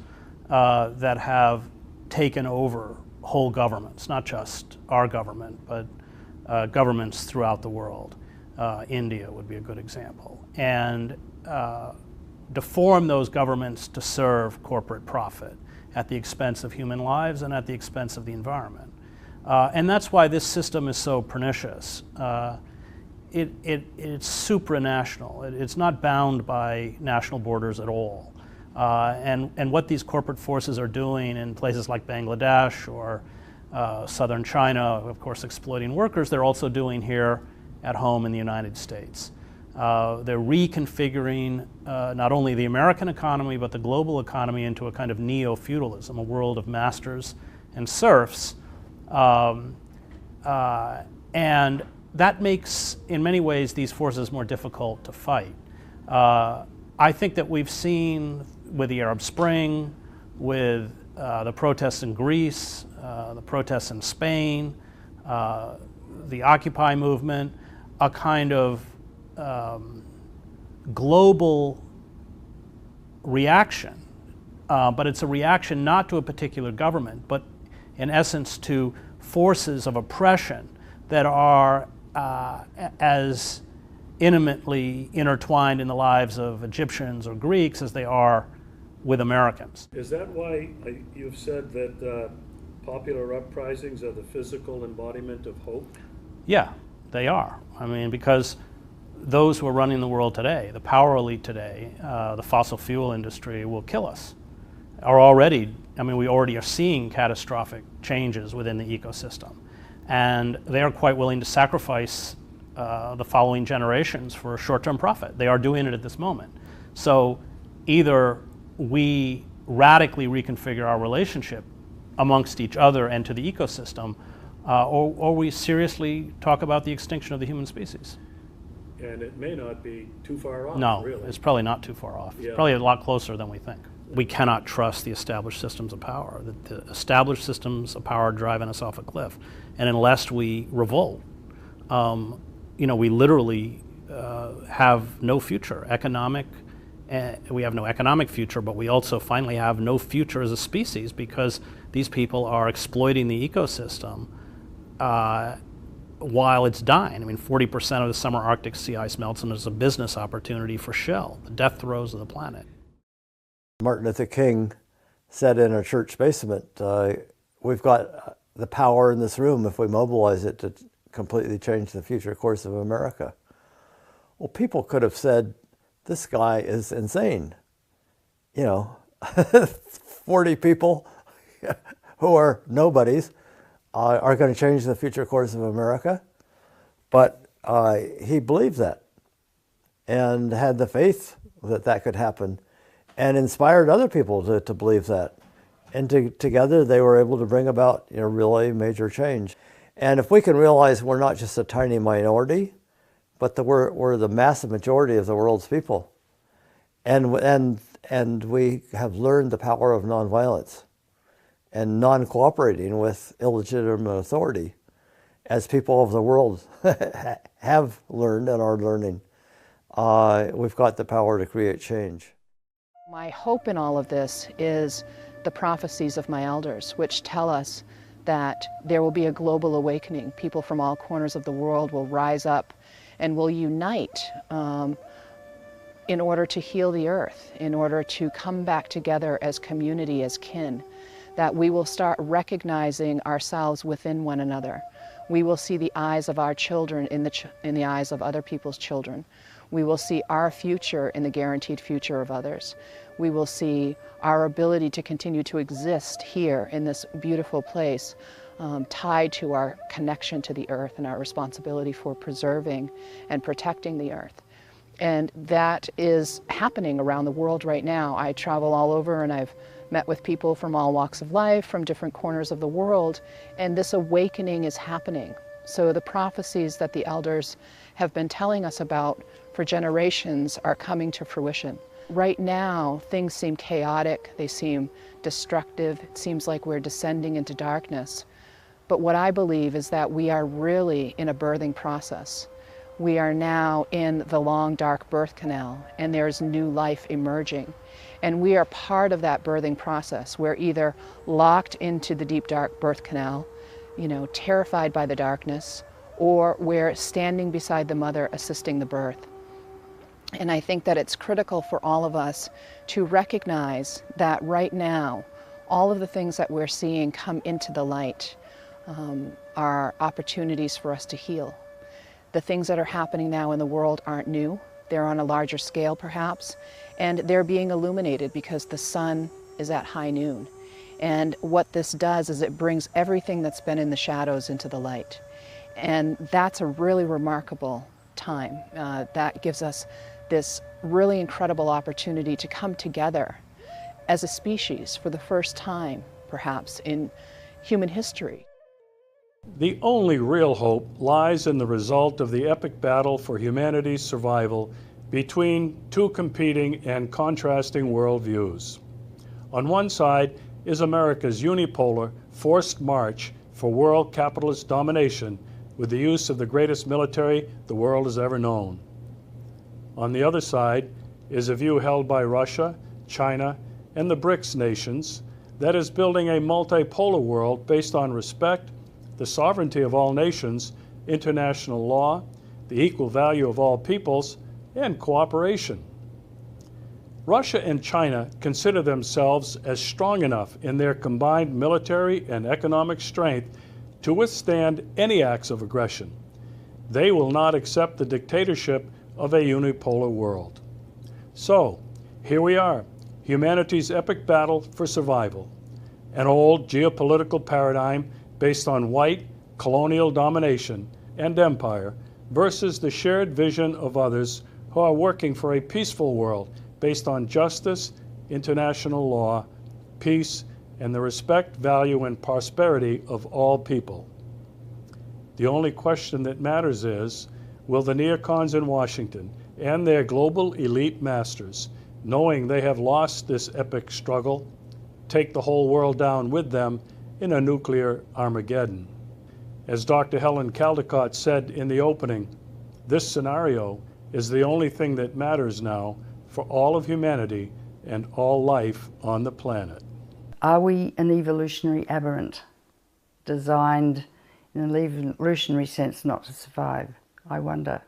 that have taken over whole governments, not just our government, but governments throughout the world. India would be a good example. And deform those governments to serve corporate profit at the expense of human lives and at the expense of the environment. And that's why this system is so pernicious. It's supranational. It's not bound by national borders at all. And what these corporate forces are doing in places like Bangladesh or southern China, of course exploiting workers, they're also doing here at home in the United States. They're reconfiguring not only the American economy but the global economy into a kind of neo-feudalism, a world of masters and serfs. And that makes, in many ways, these forces more difficult to fight. I think that we've seen with the Arab Spring, with the protests in Greece, the protests in Spain, the Occupy movement, a kind of global reaction, but it's a reaction not to a particular government, but in essence to forces of oppression that are as intimately intertwined in the lives of Egyptians or Greeks as they are with Americans. Is that why you've said that popular uprisings are the physical embodiment of hope? Yeah, they are. I mean, because those who are running the world today, the power elite today, the fossil fuel industry will kill us. We already are seeing catastrophic changes within the ecosystem. And they are quite willing to sacrifice the following generations for short-term profit. They are doing it at this moment. So either we radically reconfigure our relationship amongst each other and to the ecosystem, or we seriously talk about the extinction of the human species. And it may not be too far off, No, really. it's probably not too far off. Yeah. It's probably a lot closer than we think. We cannot trust the established systems of power. The established systems of power are driving us off a cliff. And unless we revolt, we literally have no future. We have no economic future, but we also finally have no future as a species because these people are exploiting the ecosystem while it's dying. 40% of the summer Arctic sea ice melts, and there's a business opportunity for Shell, the death throes of the planet. Martin Luther King said in a church basement, we've got the power in this room if we mobilize it to completely change the future course of America. Well, people could have said, this guy is insane. 40 people who are nobodies are going to change the future course of America. But he believed that and had the faith that that could happen and inspired other people to believe that. And together they were able to bring about really major change. And if we can realize we're not just a tiny minority, but we're the massive majority of the world's people. And we have learned the power of nonviolence and non-cooperating with illegitimate authority, as people of the world have learned and are learning. We've got the power to create change. My hope in all of this is the prophecies of my elders, which tell us that there will be a global awakening. People from all corners of the world will rise up and will unite in order to heal the earth, in order to come back together as community, as kin, that we will start recognizing ourselves within one another. We will see the eyes of our children in the eyes of other people's children. We will see our future in the guaranteed future of others. We will see our ability to continue to exist here in this beautiful place, tied to our connection to the earth and our responsibility for preserving and protecting the earth. And that is happening around the world right now. I travel all over and I've met with people from all walks of life, from different corners of the world, and this awakening is happening. So the prophecies that the elders have been telling us about for generations are coming to fruition. Right now, things seem chaotic, they seem destructive, it seems like we're descending into darkness. But what I believe is that we are really in a birthing process. We are now in the long, dark birth canal, and there's new life emerging. And we are part of that birthing process. We're either locked into the deep, dark birth canal, terrified by the darkness, or we're standing beside the mother, assisting the birth. And I think that it's critical for all of us to recognize that right now, all of the things that we're seeing come into the light are opportunities for us to heal. The things that are happening now in the world aren't new. They're on a larger scale, perhaps, and they're being illuminated because the sun is at high noon. And what this does is it brings everything that's been in the shadows into the light. And that's a really remarkable time. That gives us this really incredible opportunity to come together as a species for the first time, perhaps, in human history. The only real hope lies in the result of the epic battle for humanity's survival between two competing and contrasting worldviews. On one side is America's unipolar, forced march for world capitalist domination with the use of the greatest military the world has ever known. On the other side is a view held by Russia, China, and the BRICS nations that is building a multipolar world based on respect, the sovereignty of all nations, international law, the equal value of all peoples, and cooperation. Russia and China consider themselves as strong enough in their combined military and economic strength to withstand any acts of aggression. They will not accept the dictatorship of a unipolar world. So, here we are, humanity's epic battle for survival, an old geopolitical paradigm based on white colonial domination and empire versus the shared vision of others who are working for a peaceful world based on justice, international law, peace, and the respect, value, and prosperity of all people. The only question that matters is, will the neocons in Washington and their global elite masters, knowing they have lost this epic struggle, take the whole world down with them in a nuclear Armageddon? As Dr. Helen Caldicott said in the opening, this scenario is the only thing that matters now for all of humanity and all life on the planet. Are we an evolutionary aberrant, designed in an evolutionary sense not to survive? I wonder.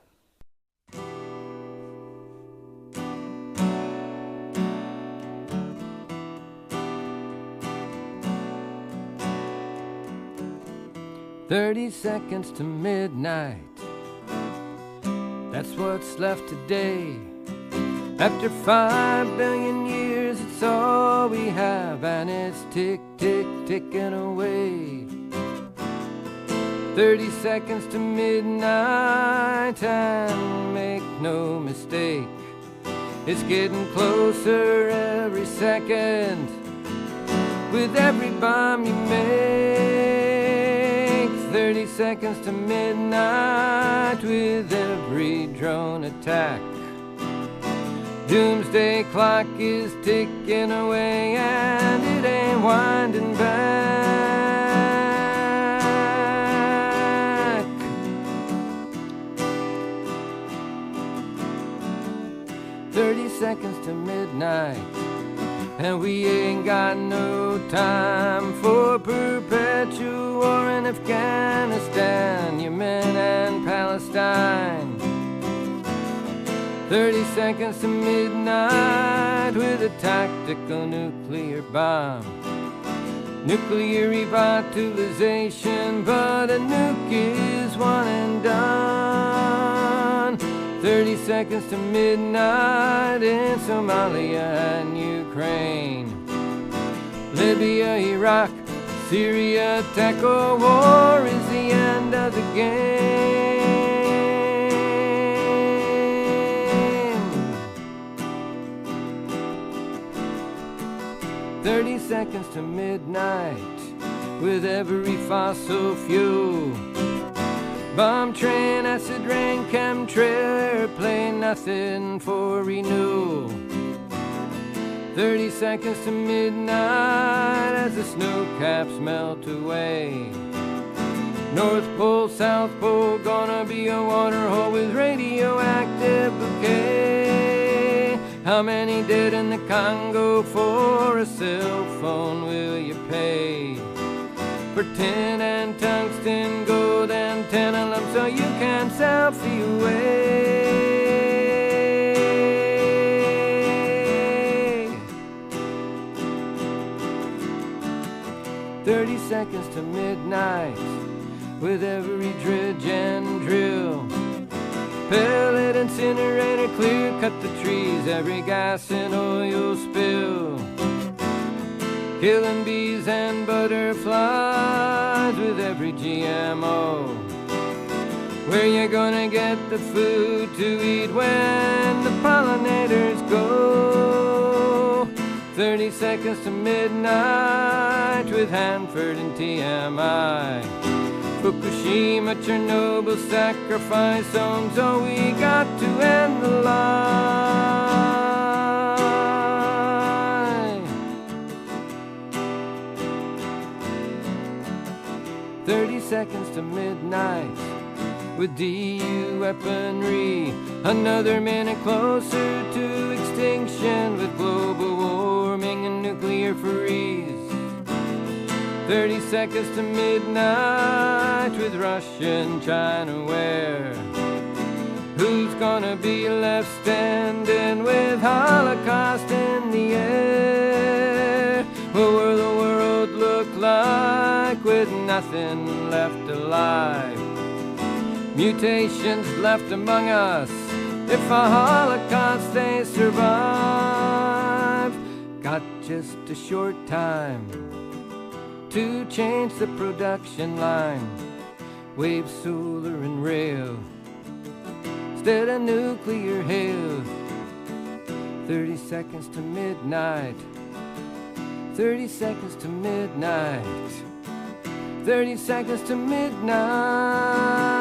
"30 seconds to midnight, that's what's left today. After 5 billion years, it's all we have, and it's tick, tick, ticking away. 30 seconds to midnight, and make no mistake, it's getting closer every second. With every bomb you make, 30 seconds to midnight with every drone attack. Doomsday clock is ticking away and it ain't winding back. 30 seconds to midnight, and we ain't got no time for perpetual war in Afghanistan, Yemen and Palestine. 30 seconds to midnight with a tactical nuclear bomb. Nuclear revitalization, but a nuke is one and done. 30 seconds to midnight in Somalia and Ukraine. Libya, Iraq, Syria, attack or war is the end of the game. 30 seconds to midnight with every fossil fuel. Bomb train, acid rain, chemtrail, airplane, nothing for renewal. 30 seconds to midnight as the snow caps melt away. North Pole, South Pole, gonna be a water hole with radioactive bouquet. How many dead in the Congo for a cell phone will you pay? For tin and tungsten, gold and tantalum, so you can selfie away. 30 seconds to midnight with every dredge and drill. Pellet, incinerator, clear cut the trees, every gas and oil spill. Killing bees and butterflies with every GMO. Where you gonna get the food to eat when the pollinators go? 30 seconds to midnight with Hanford and TMI. Fukushima, Chernobyl, sacrifice zones, oh we got to end the lie. 30 seconds to midnight with DU weaponry. Another minute closer to extinction with global warming and nuclear freeze. 30 seconds to midnight with Russia and China where? Who's gonna be left standing with Holocaust in the air? What will the world look like with nothing left alive? Mutations left among us, if a Holocaust they survive. Got just a short time to change the production line. Wave, solar and rail instead of nuclear hail. 30 seconds to midnight. 30 seconds to midnight. 30 seconds to midnight.